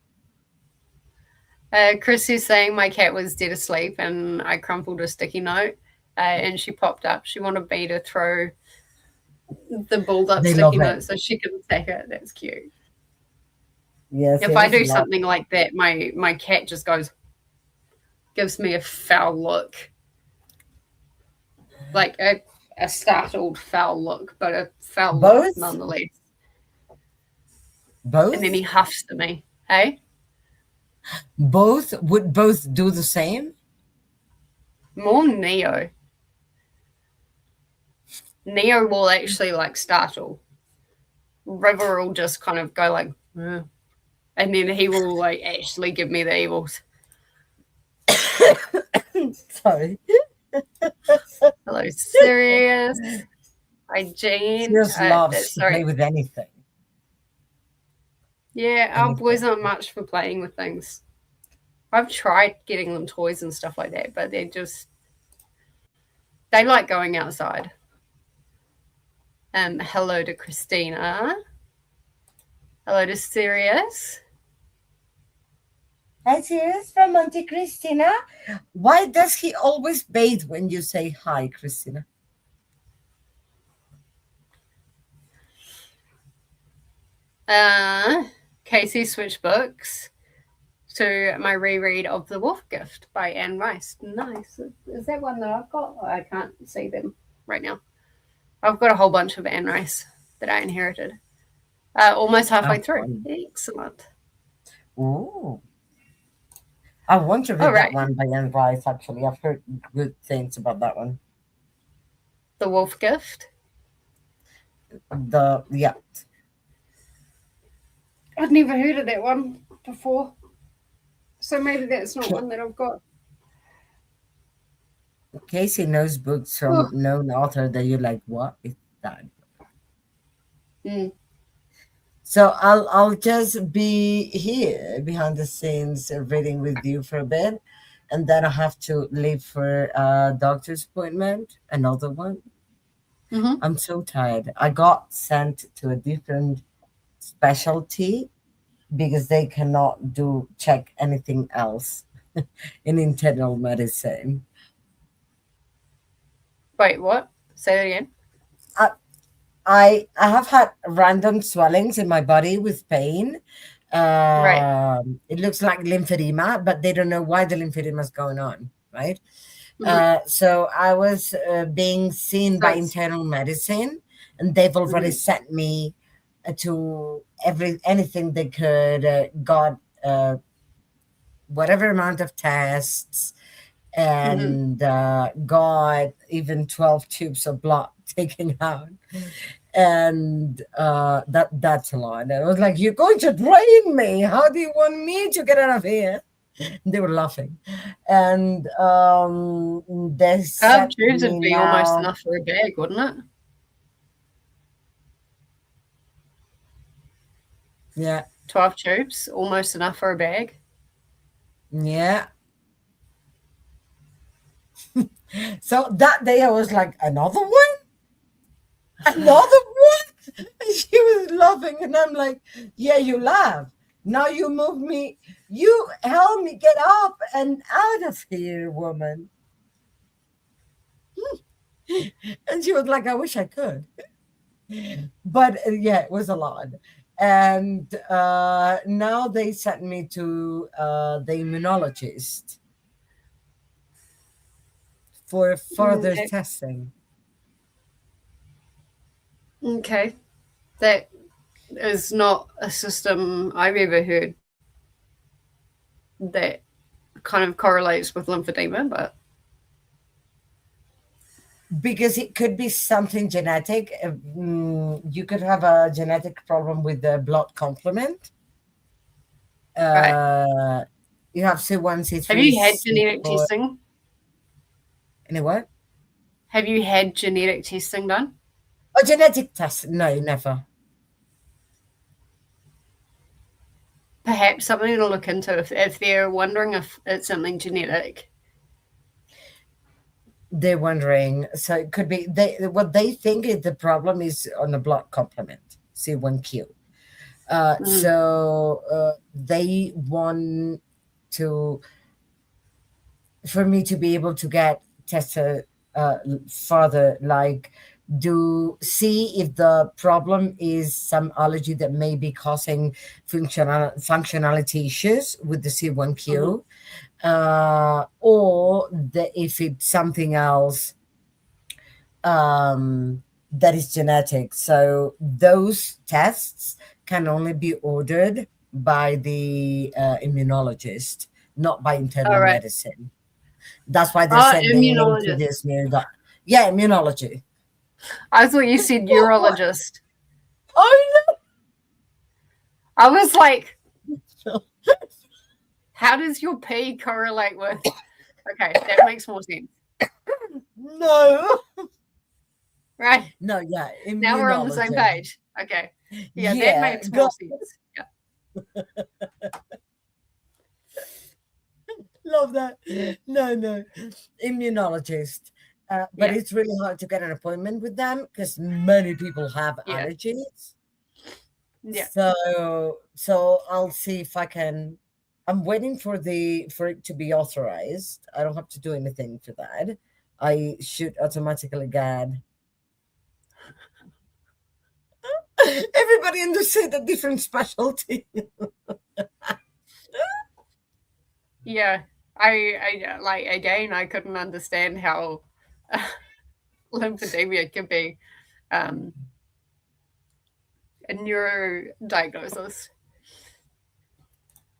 Chris is saying my cat was dead asleep and I crumpled a sticky note and she popped up. She wanted me to throw the balled up They sticky love it. note so she could take it. That's cute. Yes, If it I is a do lot. something like that, my cat just gives me a foul look, like a startled foul look, but a foul look Both? nonetheless. And then Both? he huffs to me. Hey, Both? Would both do the same? more Neo. Neo will actually like startle. River will just kind of go like, and then he will like actually give me the evils. Sorry. Hello, Sirius. Hi, Jane. Sirius loves to play Sorry. with anything. Yeah, our boys Anything. aren't much for playing with things. I've tried getting them toys and stuff like that, but they like going outside. Hello to Christina. Hello to Sirius. Hi, Sirius from Monte Cristina. Why does he always bathe when you say hi, Christina? Casey switched books to my reread of The Wolf Gift by Anne Rice. Nice. Is that one that I've got? I can't see them right now. I've got a whole bunch of Anne Rice that I inherited. Almost halfway Have through. one. Excellent. Ooh. I want to All read that right. one by Anne Rice, actually. I've heard good things about that one. The Wolf Gift. Yeah. I've never heard of that one before. So maybe that's not Ca- one that I've got. Casey knows books from Oh. known author that you're like, what is that? Mm. So I'll just be here behind the scenes reading with you for a bit, and then I have to leave for a doctor's appointment, another one. Mm-hmm. I'm so tired. I got sent to a different specialty because they cannot do check anything else in internal medicine. Wait, what? Say that again. I, I have had random swellings in my body with pain. Right. It looks like lymphedema, but they don't know why the lymphedema is going on, right? Mm-hmm. So I was being seen So by it's internal medicine, and they've already mm-hmm. sent me to anything they could. Got whatever amount of tests, Mm-hmm. and got even 12 tubes of blood taken out. And that's a lot. And I was like, you're going to drain me. How do you want me to get out of here? They were laughing. And they 12 sent tubes me would be almost now. enough for a bag, wouldn't it? Yeah. 12 tubes, almost enough for a bag. Yeah. So that day I was like, another one? Another one? And she was laughing, and I'm like, yeah, you laugh. Now you move me, you help me get up and out of here, woman. And she was like, I wish I could. But yeah, it was a lot. And now they sent me to the immunologist for further Okay. testing. Okay. That is not a system I've ever heard that kind of correlates with lymphedema, but Because it could be something genetic. You could have a genetic problem with the blood complement. right. Uh, you have C1, Have C3, you had genetic C4. testing? Anyway, Have you had genetic testing done? a genetic test? No, never. Perhaps something to look into if they're wondering if it's something genetic. They're wondering. So it could be what they think is the problem is on the blood complement, C1q. Mm. So they want to for me to be able to get tested further, like do see if the problem is some allergy that may be causing functionality issues with the Mm-hmm. C1q, or if it's something else that is genetic. So those tests can only be ordered by the immunologist, not by All internal right. medicine. That's why they're Oh, sending me to immunologist. this new yeah, immunology. I thought you said What? urologist. Oh I was like, no. how does your P correlate with? Okay, that makes more sense. No. Right. No, yeah, Now we're on the same immunology. page. Okay. Yeah, that Yeah, makes more go, sense. Yeah. love that. No, no, immunologist. But Yeah. it's really hard to get an appointment with them because many people have Yeah. allergies. Yeah. So I'll see if I can. I'm waiting for it to be authorized. I don't have to do anything for that. I should automatically get. Everybody understood a different specialty. Yeah. I like again. I couldn't understand how lymphedema could be um, a neuro diagnosis.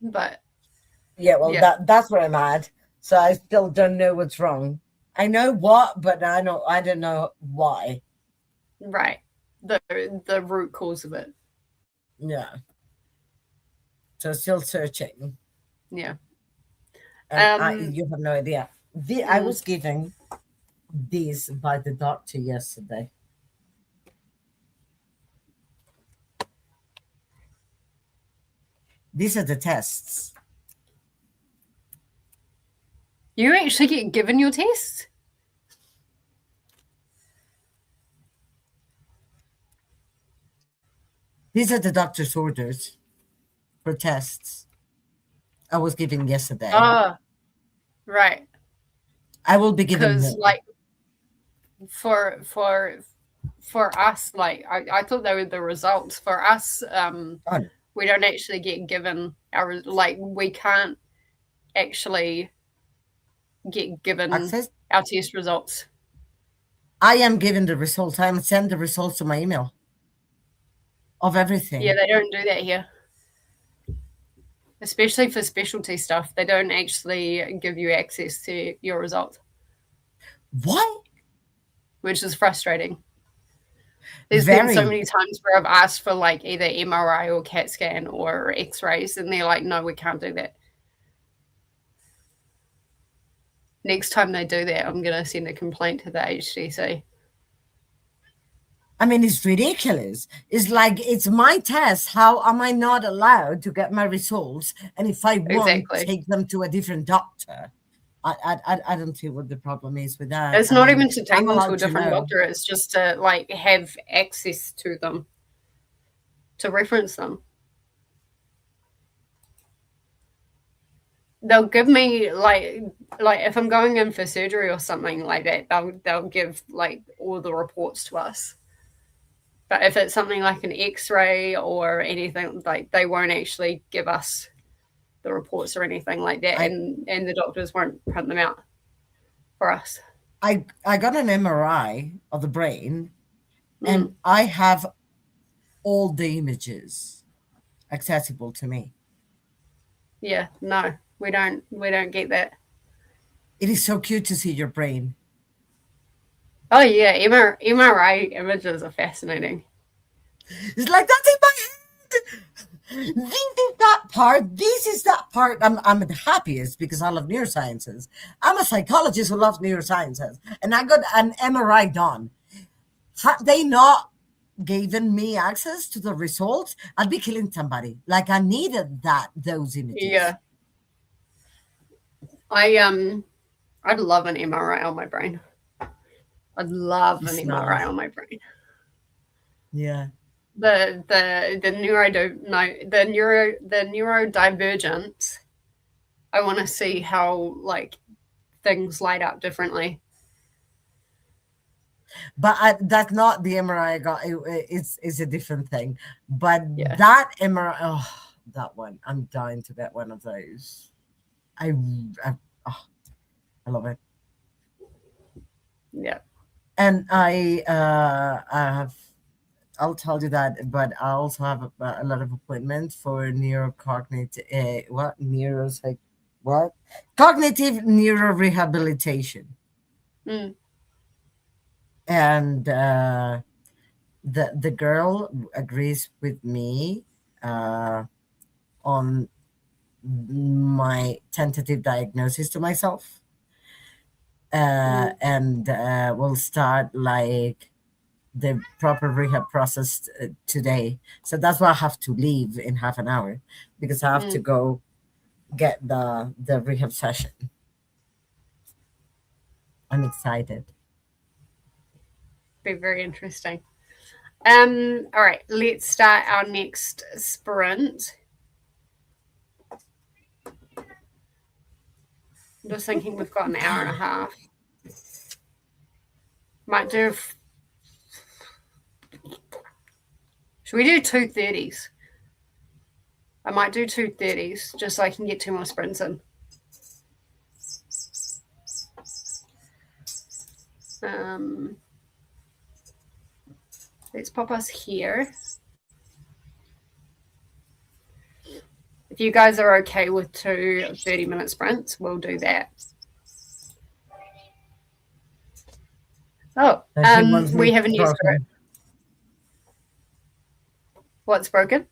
But Yeah, well, yeah, that's where I'm at. So I still don't know what's wrong. I know what, but I don't know why. right. The root cause of it. Yeah. So still searching. Yeah. And Um. you have no idea. I mm, was given these by the doctor yesterday. These are the tests. You actually get given your tests? These are the doctor's orders for tests I was given yesterday. Ah, right. I will be given Because more. like for for for us, like I thought they were the results. For us, Oh, we don't actually get given our like we can't actually get given access. our test results. I am given the results. I am sent the results to my email of Yeah, everything. they don't do that here. Especially for specialty stuff, they don't actually give you access to your results, What? which is frustrating. There's been so Very. many times where I've asked for like either MRI or CAT scan or X-rays, and they're like, "No, we can't do that." Next time they do that, I'm gonna send a complaint to the HDC. I mean, it's ridiculous. It's like it's my test. How am I not allowed to get my results? And if I want, Exactly. take them to a different doctor. I don't see what the problem is with that. It's I not mean, even to take I'm them to a allowed to different know. doctor. It's just to like have access to them, to reference them. They'll give me like if I'm going in for surgery or something like that, they'll give like all the reports to us. But if it's something like an X-ray or anything, like they won't actually give us the reports or anything like that, I and the doctors won't print them out for us. I got an MRI of the brain, and Mm, I have all the images accessible to me. yeah, no, we don't get that. It is so cute to see your brain. Oh yeah, MRI images are fascinating. It's like that's in my head. This is that part. This is that part. I'm the happiest because I love neurosciences. I'm a psychologist who loves neurosciences, and I got an MRI done. Had they not given me access to the results, I'd be killing somebody. Like I needed those images. Yeah, I'd love an MRI on my brain. I'd love an It's MRI nice. on my brain. Yeah. The neurodivergence. I want to see how like things light up differently. But that's not the MRI I got. It's a different thing. But Yeah, that MRI, oh, that one, I'm dying to get one of those. I, I, oh, I love it. yeah. And I have, I'll tell you that, but I also have a lot of appointments for neurocognitive, what? Cognitive neurorehabilitation. Mm, And the girl agrees with me on my tentative diagnosis to myself, mm, and we'll start like the proper rehab process today. So that's why I have to leave in half an hour because I have to mm. go get the rehab session. I'm excited. Be very interesting. All right, let's start our next sprint. I'm just thinking we've got an hour and a half. Might do. Should we do 2:30s? I might do 2:30s just so I can get two more sprints in. Um, let's pop us here. If you guys are okay with 2 30-minute sprints, we'll do that. Oh, He wants me we to have a new throw spirit. him. What's broken?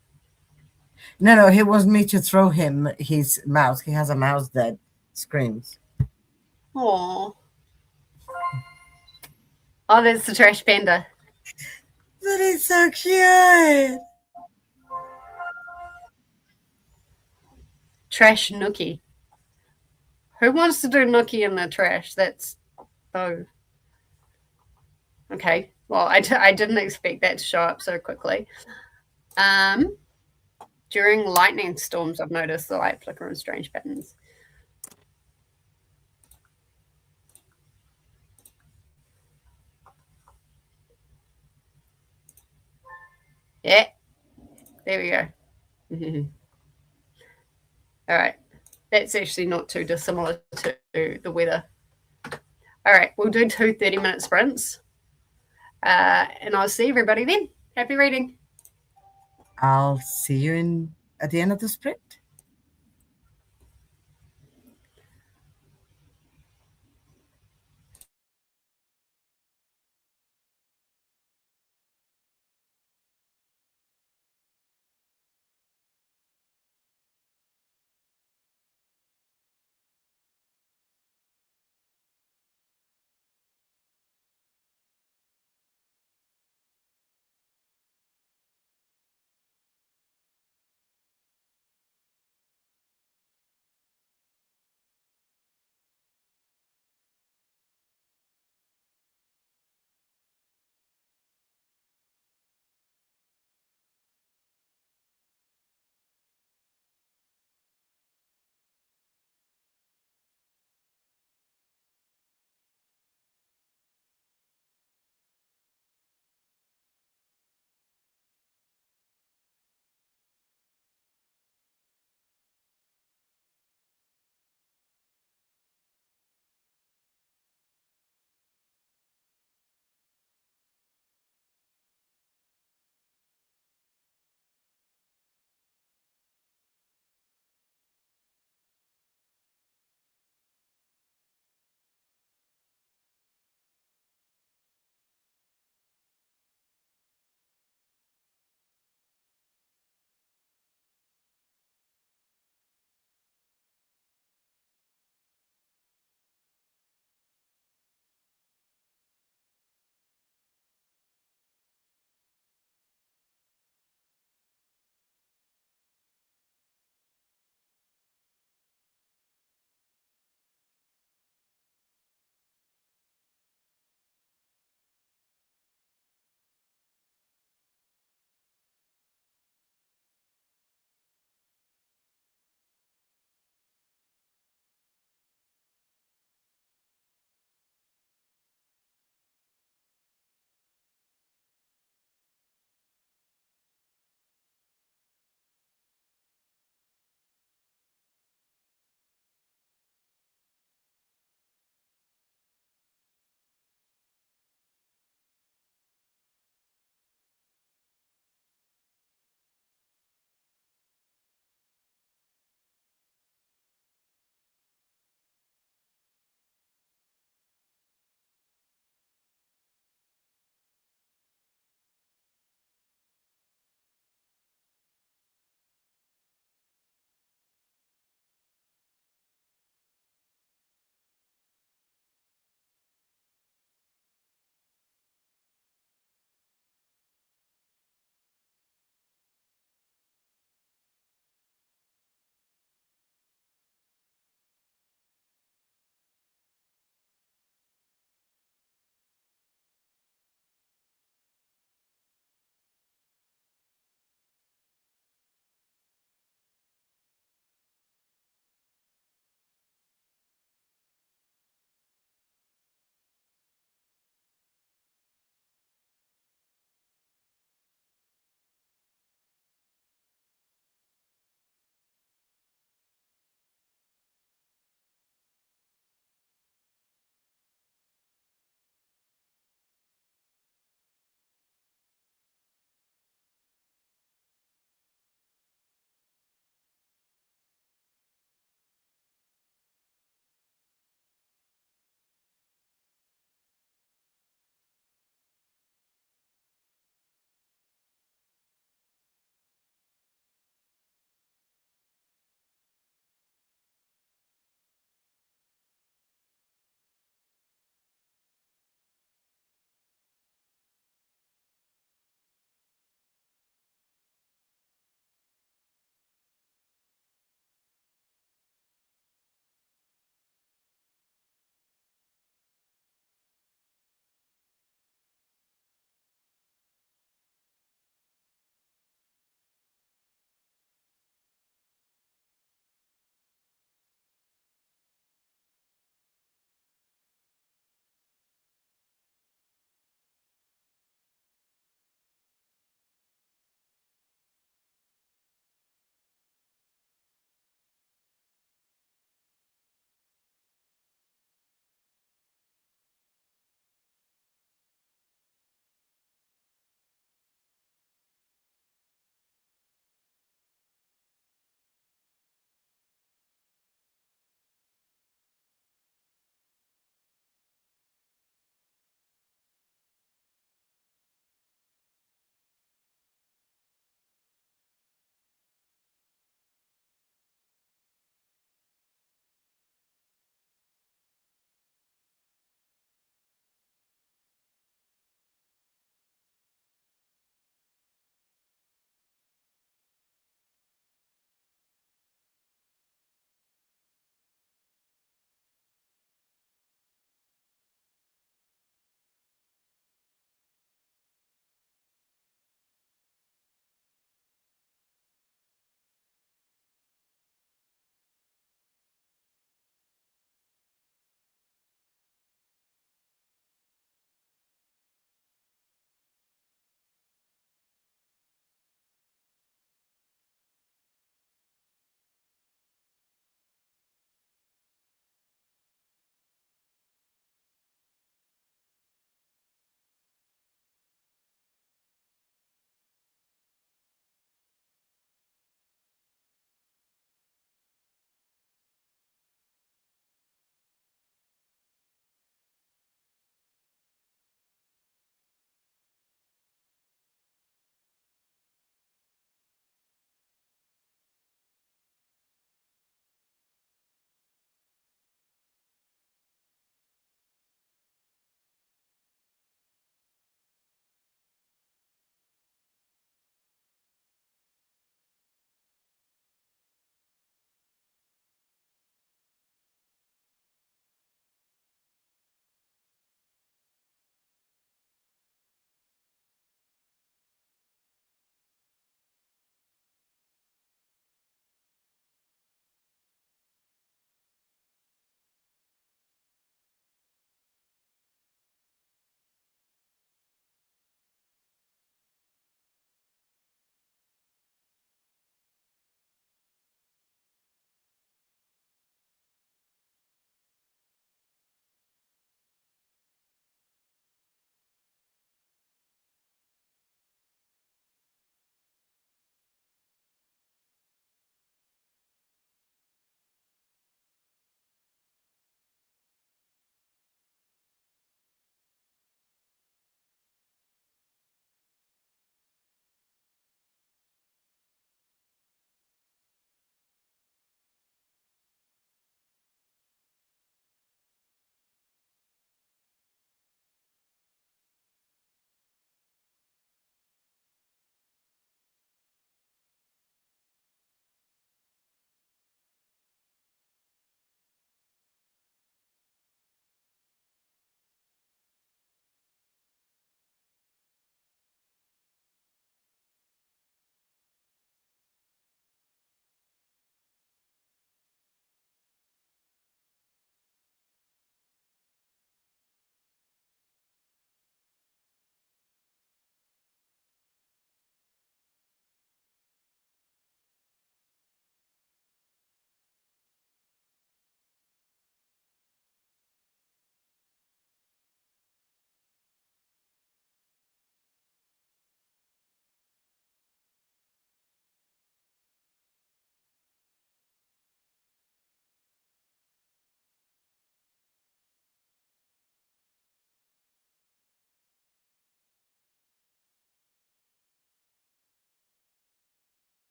No, he wants me to throw him his mouse. He has a mouse that screams. Oh, that's the trash panda. That is so cute. Trash nookie. Who wants to do nookie in the trash? That's oh. Okay. Well, I didn't expect that to show up so quickly. During lightning storms, I've noticed the light flicker in strange patterns. Yeah. There we go. All right. That's actually not too dissimilar to the weather. All right. We'll do 2 30-minute sprints. And I'll see everybody then. Happy reading. I'll see you at the end of the sprint.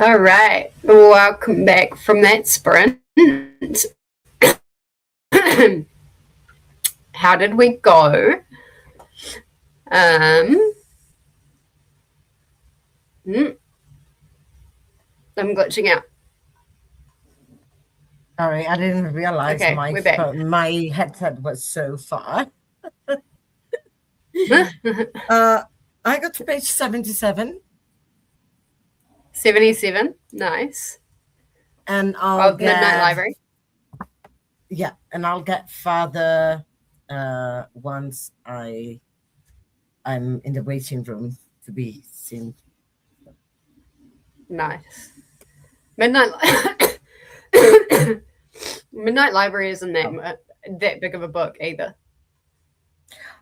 All right. Welcome back from that sprint. How did we go? Um, I'm glitching out. Sorry, I didn't realize Okay, we're back. my headset was so far. I got to page 77. 77. Nice. And I'll Of Midnight get Library. yeah, and I'll get farther once I'm in the waiting room to be seen. Nice. Midnight Midnight Library isn't that big of a book either.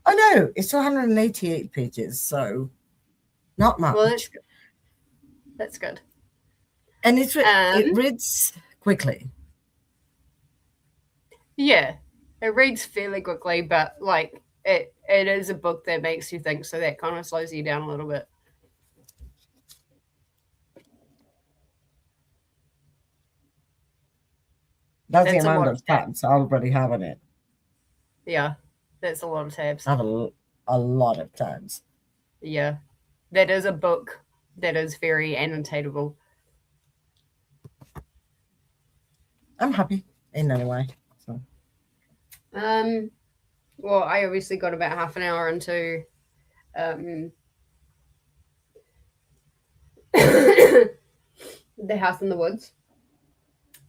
Oh no, it's 288 pages, so not much. Well, that's good. That's good. And it reads quickly. Yeah, it reads fairly quickly, but like it is a book that makes you think, so that kind of slows you down a little bit. That's the amount of tabs I already have on it. Yeah, that's a lot of tabs. I have a lot of tabs. Yeah, that is a book that is very annotatable. I'm happy in any way. So. Well, I obviously got about half an hour into The House in the Woods,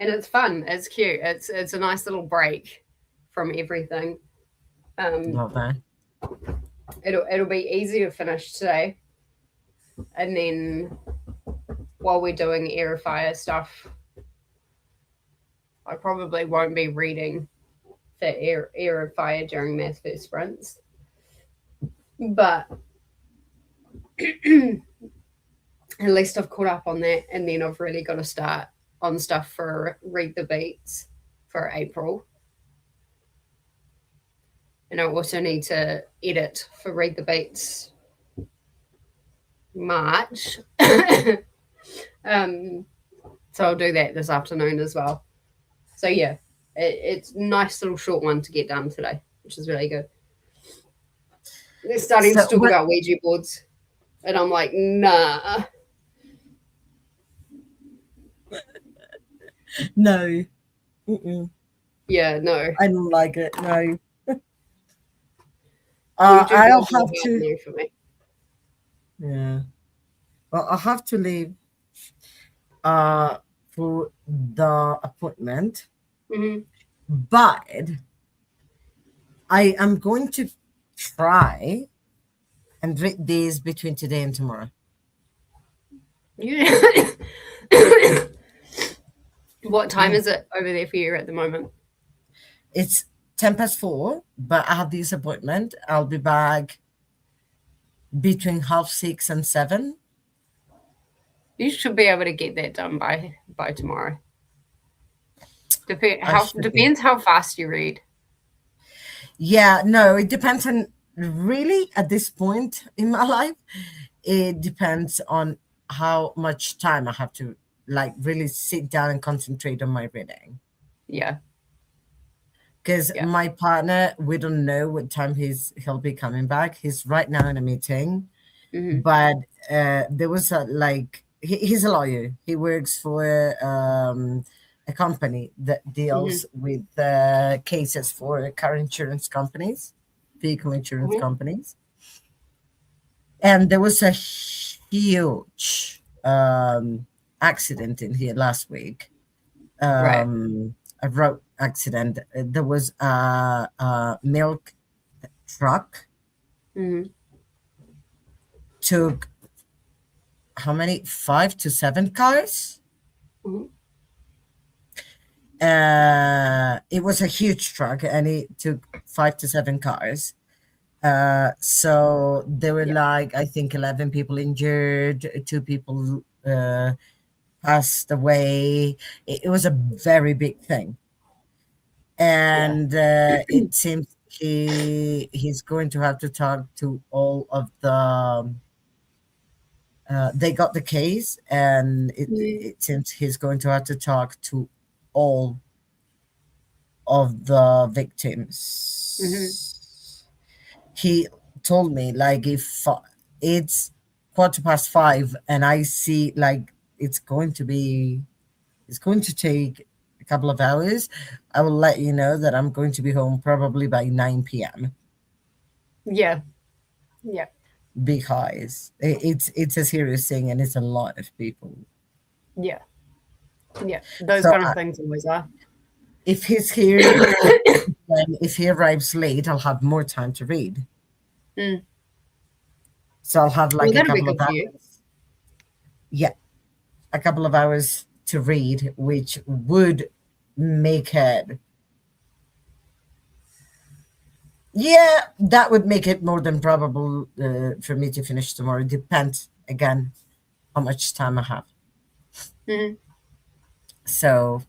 and it's fun. It's cute. It's a nice little break from everything. Love that. It'll be easy to finish today, and then while we're doing Air of Fire stuff, I probably won't be reading for Air of Fire during math first sprints, but at least I've caught up on that, and then I've really got to start on stuff for Read the Beats for April. And I also need to edit for Read the Beats March. So I'll do that this afternoon as well. So yeah, it's a nice little short one to get done today, which is really good. They're starting to talk about Ouija boards, and I'm like, nah. No. Mm-mm. Yeah, no. I don't like it. No. I'll have to. For me. Yeah. Well, I'll have to leave for the appointment. Mm-hmm. But I am going to try and read these between today and tomorrow. Yeah. What time is it over there for you at the moment? It's 4:10, but I have this appointment. I'll be back between 6:30 and 7. You should be able to get that done by tomorrow. Depends how fast you read. Yeah, no, it depends on really at this point in my life. It depends on how much time I have to like really sit down and concentrate on my reading. Yeah. Because my partner, we don't know what time he'll be coming back. He's right now in a meeting, but there was he's a lawyer. He works for a company that deals with cases for car insurance companies, vehicle insurance companies. And there was a huge accident in here last week. A road accident. There was a milk truck. Took how many? 5 to 7 cars. It was a huge truck, and it took 5 to 7 cars. So there were I think 11 people injured, 2 people passed away. It was a very big thing. And it seems he's going to have to talk to all of the They got the case, and Mm-hmm. it seems he's going to have to talk to all of the victims. He told me, like, if it's 5:15 and I see like it's going to be, it's going to take a couple of hours, I will let you know that I'm going to be home probably by 9 p.m. Yeah. Yeah. because it's a serious thing and it's a lot of people. Yeah. Yeah. Those So kind of things always are. if he's here, then if he arrives late, I'll have more time to read. Mm. So I'll have Well, like a that'll be couple of good for you. hours. Yeah, a couple of hours to read, which would make it, yeah, that would make it more than probable for me to finish tomorrow. Depends again how much time I have. Mm-hmm. So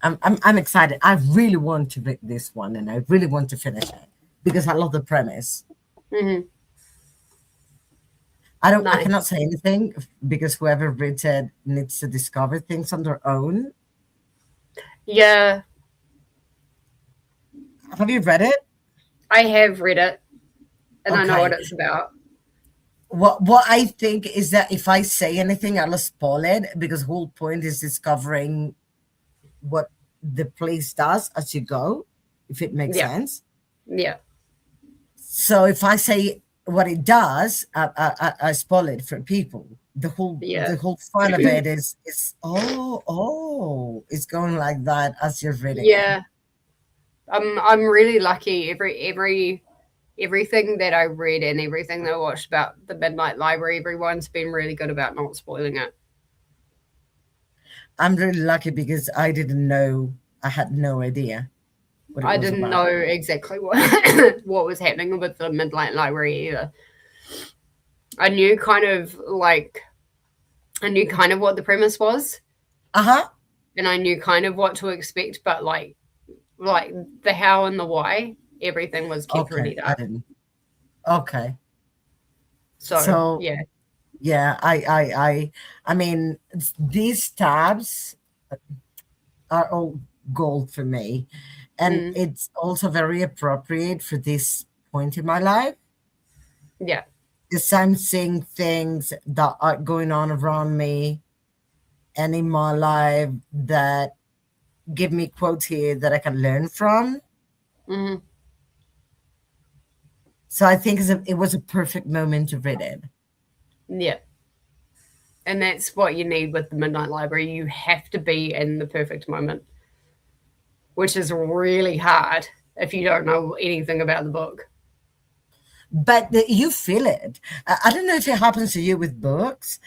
I'm excited. I really want to read this one, and I really want to finish it because I love the premise. Mm-hmm. I Nice. cannot say anything because whoever reads it needs to discover things on their own. Yeah, Have you read it? I have read it and I know what Okay. it's about. What I think is that if I say anything, I'll spoil it because the whole point is discovering what the place does as you go, if it makes Yeah. sense. Yeah. So if I say what it does, I spoil it for people. Yeah. The whole fun of it is it's going like that as you're reading it. Yeah. I'm really lucky. Everything that I read and everything that I watched about the Midnight Library, everyone's been really good about not spoiling it. I'm really lucky because I didn't know, I had no idea what it I was didn't know about. exactly what what was happening with the Midnight Library either. I knew kind of like I knew kind of what the premise was, Uh-huh. and I knew kind of what to expect, but like the how and the why, everything was kept Okay, really I dark. didn't. Okay. So So yeah. yeah, I mean, these tabs are all gold for me. And Mm, it's also very appropriate for this point in my life. yeah. Because I'm seeing things that are going on around me and in my life that give me quotes here that I can learn from. Hmm. So I think it was a perfect moment to read it. Yeah. And that's what you need with the Midnight Library. You have to be in the perfect moment, which is really hard if you don't know anything about the book. But you feel it. I don't know if it happens to you with books,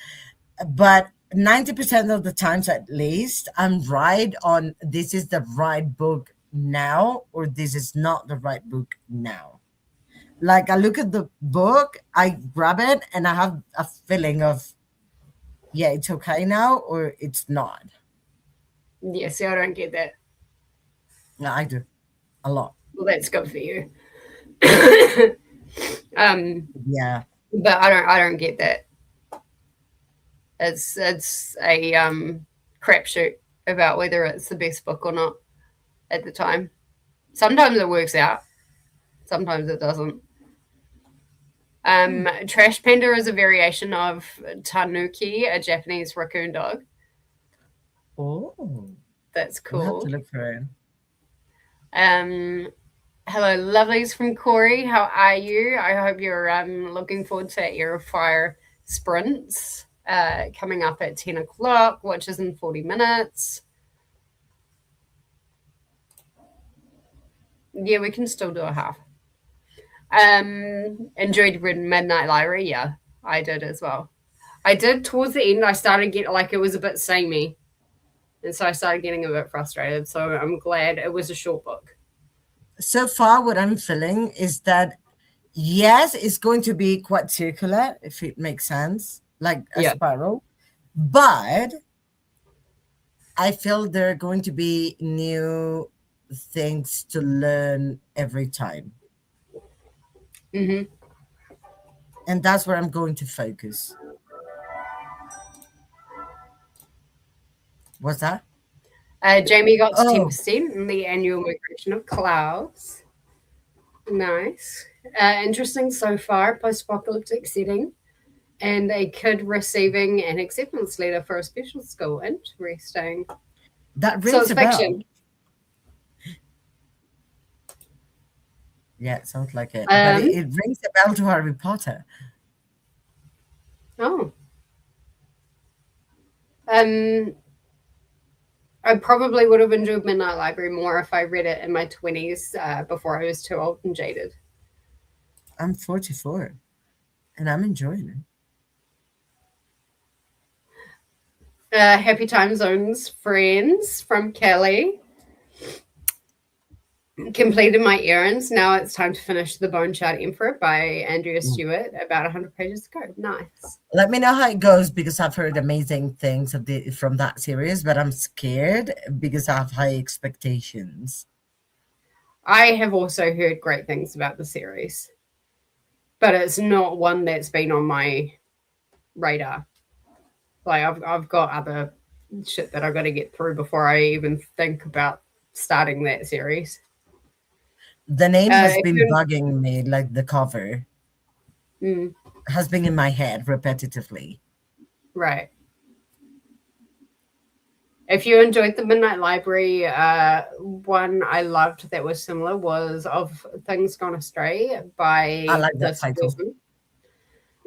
but 90% of the times at least, I'm right on this is the right book now or this is not the right book now. Like I look at the book, I grab it, and I have a feeling of, yeah, it's okay now or it's not. Yeah, see, I don't get that. Yeah, I do a lot. Well, that's good for you. um, Yeah. but I don't get that. It's a crapshoot about whether it's the best book or not at the time. Sometimes it works out, sometimes it doesn't. Trash Panda is a variation of Tanuki, a Japanese raccoon dog. Oh, That's I'll have to cool. look for it. Um, Hello, lovelies from Corey. How are you? I hope you're looking forward to Air Fire sprints coming up at 10 o'clock, which is in 40 minutes. Yeah, we can still do a half. Enjoyed reading Midnight Library. Yeah, I did as well. I did towards the end. I started getting like it was a bit samey, and so I started getting a bit frustrated. So I'm glad it was a short book. So far, what I'm feeling is that yes, it's going to be quite circular, if it makes sense, like a Yeah. spiral. But I feel there are going to be new things to learn every time. Hmm. And that's where I'm going to focus. What's that? Jamie got to Oh, 10% in the annual migration of clouds. Nice. Interesting so far, post-apocalyptic setting. And a kid receiving an acceptance letter for a special school. Interesting. that So rings it's a bell. fiction. Yeah, it sounds like it. But it, Um, it rings a bell to Harry Potter. oh. Um, I probably would have enjoyed Midnight Library more if I read it in my 20s before I was too old and jaded. I'm 44 and I'm enjoying it. Happy Time Zones Friends from Kelly. Completed my errands. Now it's time to finish The Bone Shard Emperor by Andrea Mm. Stewart about 100 pages ago. Nice. Let me know how it goes because I've heard amazing things from that series, but I'm scared because I have high expectations. I have also heard great things about the series, but it's not one that's been on my radar. Like I've got other shit that I've got to get through before I even think about starting that series. The name has If been you, bugging me, like the cover mm, has been in my head repetitively. right. If you enjoyed the Midnight Library, one I loved that was similar was Of Things Gone Astray I by like that this title.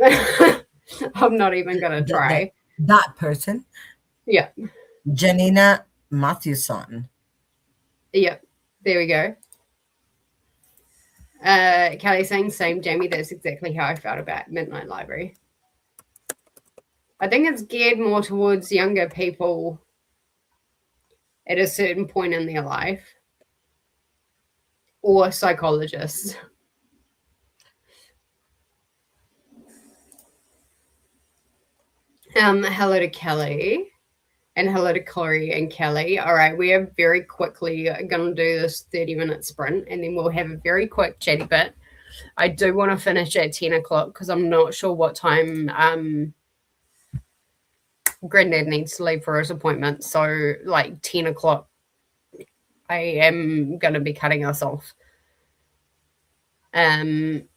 person. I'm not even going to try. That person, Yeah. Janina Matthewson. Yeah. There we go. Kelly saying, same, Jamie. That's exactly how I felt about Midnight Library. I think it's geared more towards younger people at a certain point in their life or psychologists. Hello to Kelly and hello to Corey and Kelly. All right, we are very quickly going to do this 30-minute sprint and then we'll have a very quick chatty bit. I do want to finish at 10 o'clock because I'm not sure what time Granddad needs to leave for his appointment. So, like 10 o'clock, I am going to be cutting us off. And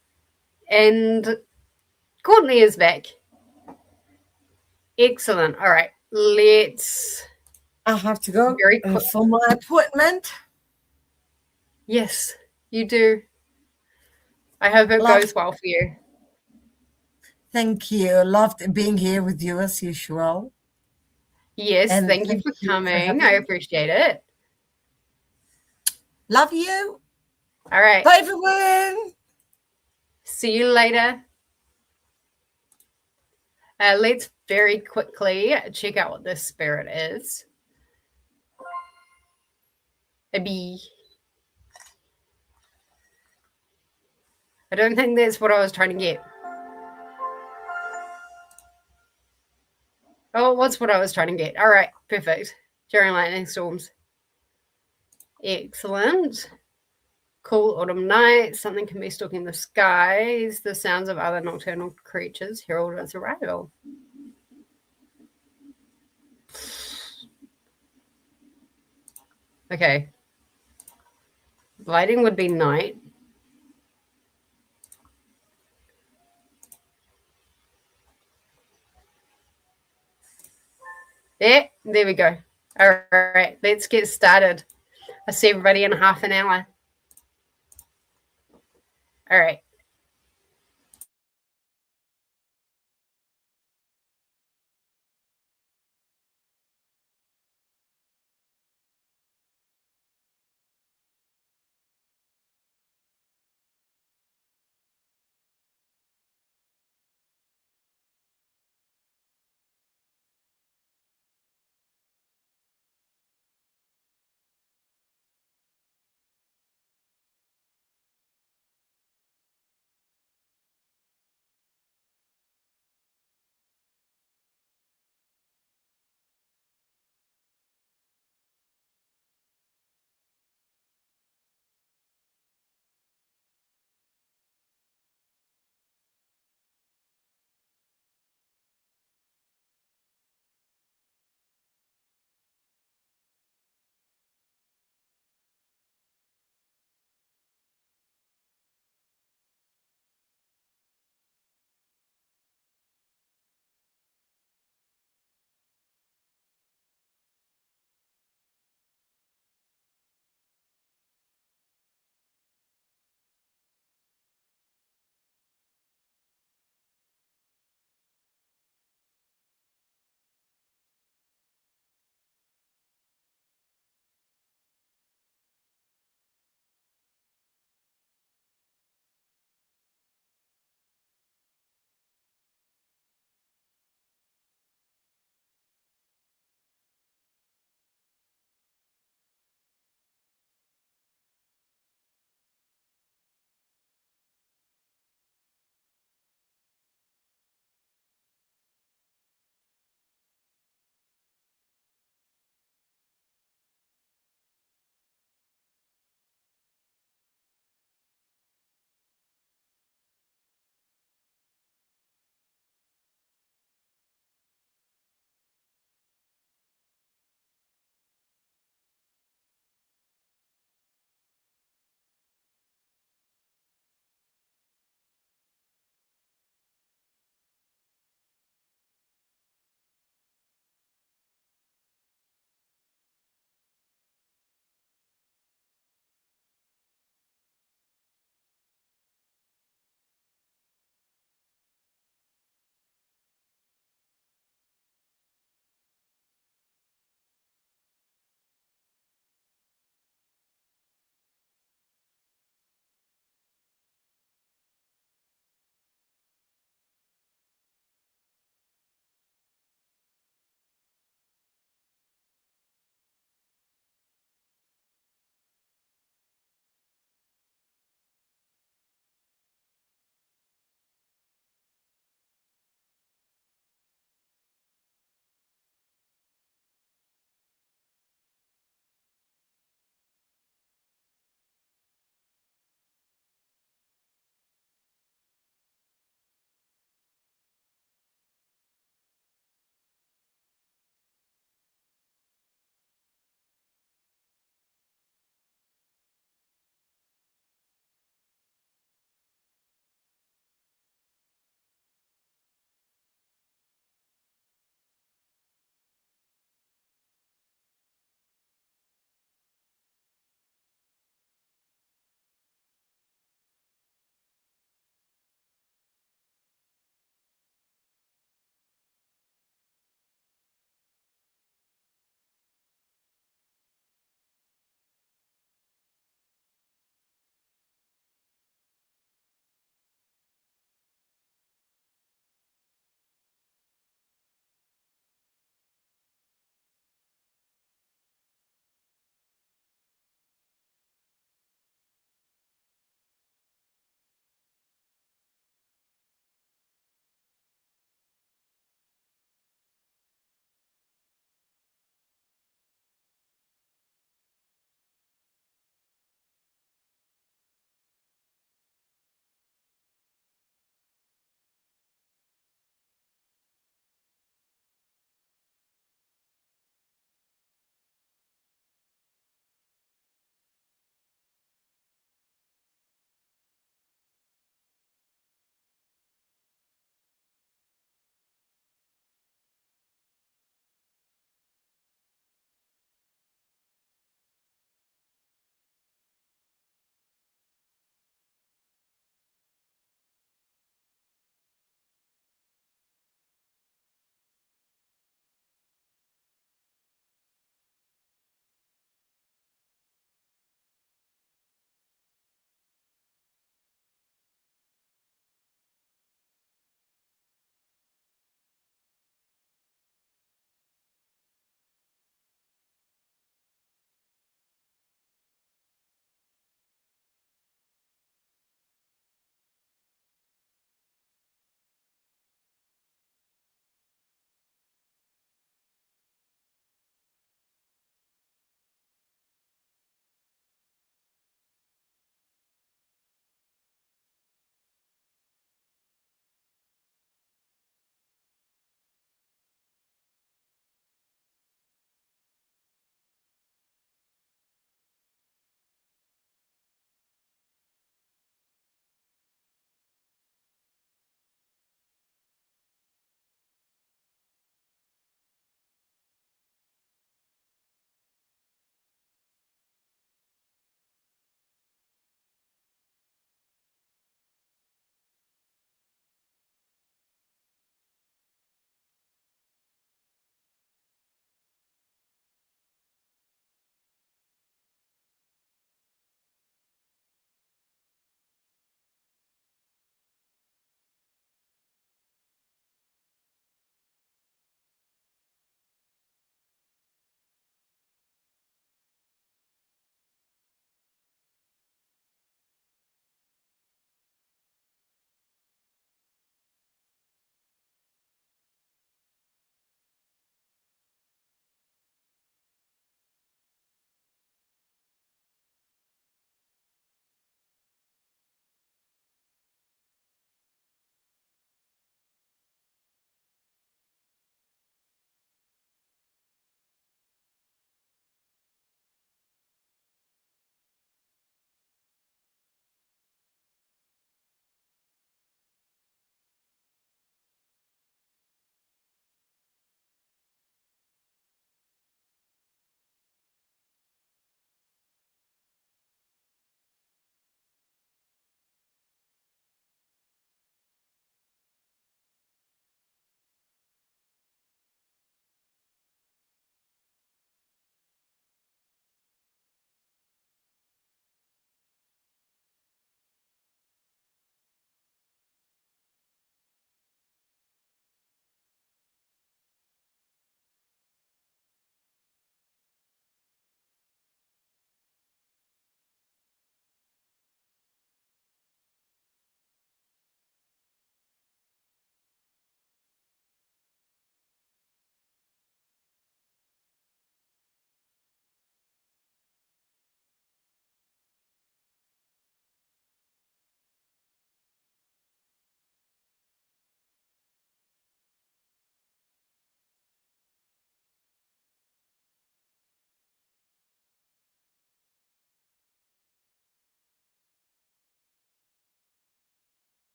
Courtney is back. Excellent. All right, let's I have to go very quick. for my appointment. Yes, you do. I hope it Love, goes well for you. thank you. Loved being here with you as usual. Yes, And thank you thank for you for coming. I having me. appreciate it. Love you. All right. Bye, everyone. See you later. Let's very quickly check out what this spirit is. A bee. I don't think that's what I was trying to get. Oh, what's what I was trying to get? All right, perfect. During lightning storms. Excellent. Cool autumn night. Something can be stalking the skies. The sounds of other nocturnal creatures herald its arrival. Okay. Lighting would be night. There we go. All right, let's get started. I'll see everybody in half an hour. All right.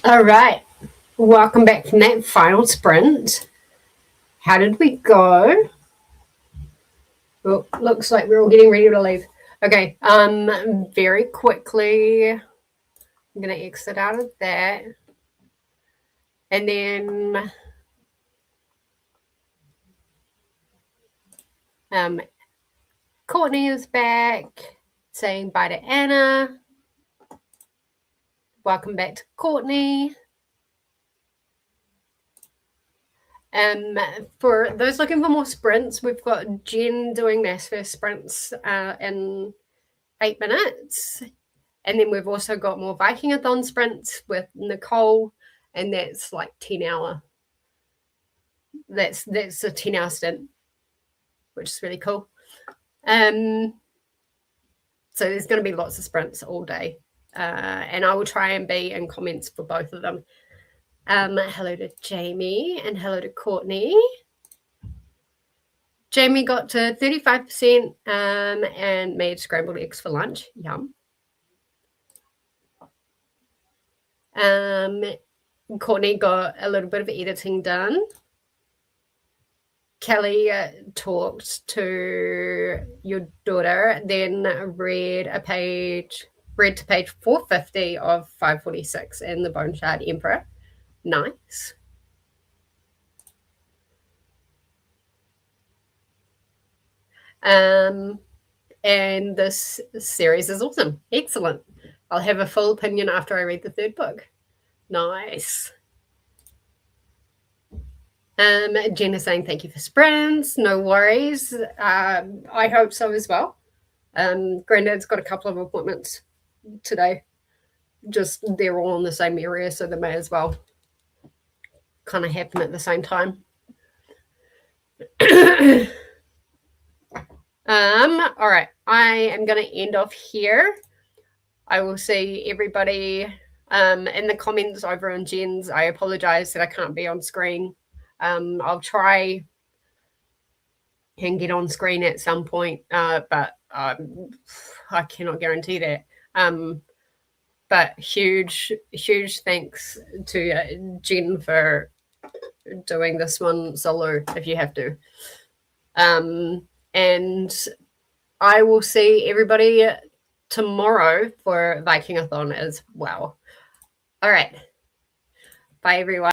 All right. Welcome back from that final sprint. How did we go? Well, looks like we're all getting ready to leave. Okay. Very quickly, I'm gonna exit out of that, and then Courtney is back, saying bye to Anna. Welcome back to Courtney. For those looking for more sprints, we've got Jen doing this first sprints in 8 minutes. And then we've also got more Vikingathon sprints with Nicole, and that's like 10-hour. That's a 10-hour stint, which is really cool. So there's going to be lots of sprints all day. And I will try and be in comments for both of them. Hello to Jamie and hello to Courtney. Jamie got to 35% and made scrambled eggs for lunch. Yum. Courtney got a little bit of editing done. Kelly talked to your daughter, then read to page 450 of 546 in the Bone Shard Emperor. Nice. And this series is awesome. Excellent. I'll have a full opinion after I read the third book. Nice. Jen is saying thank you for sprints. No worries. I hope so as well. Granddad's got a couple of appointments today. Just they're all in the same area, so they may as well kind of happen at the same time. All right, I am going to end off here. I will see everybody in the comments over on Jen's. I apologize that I can't be on screen. I'll try and get on screen at some point, but I cannot guarantee that. But huge thanks to Jen for doing this one solo if you have to. And I will see everybody tomorrow for Vikingathon as well. All right. Bye, everyone.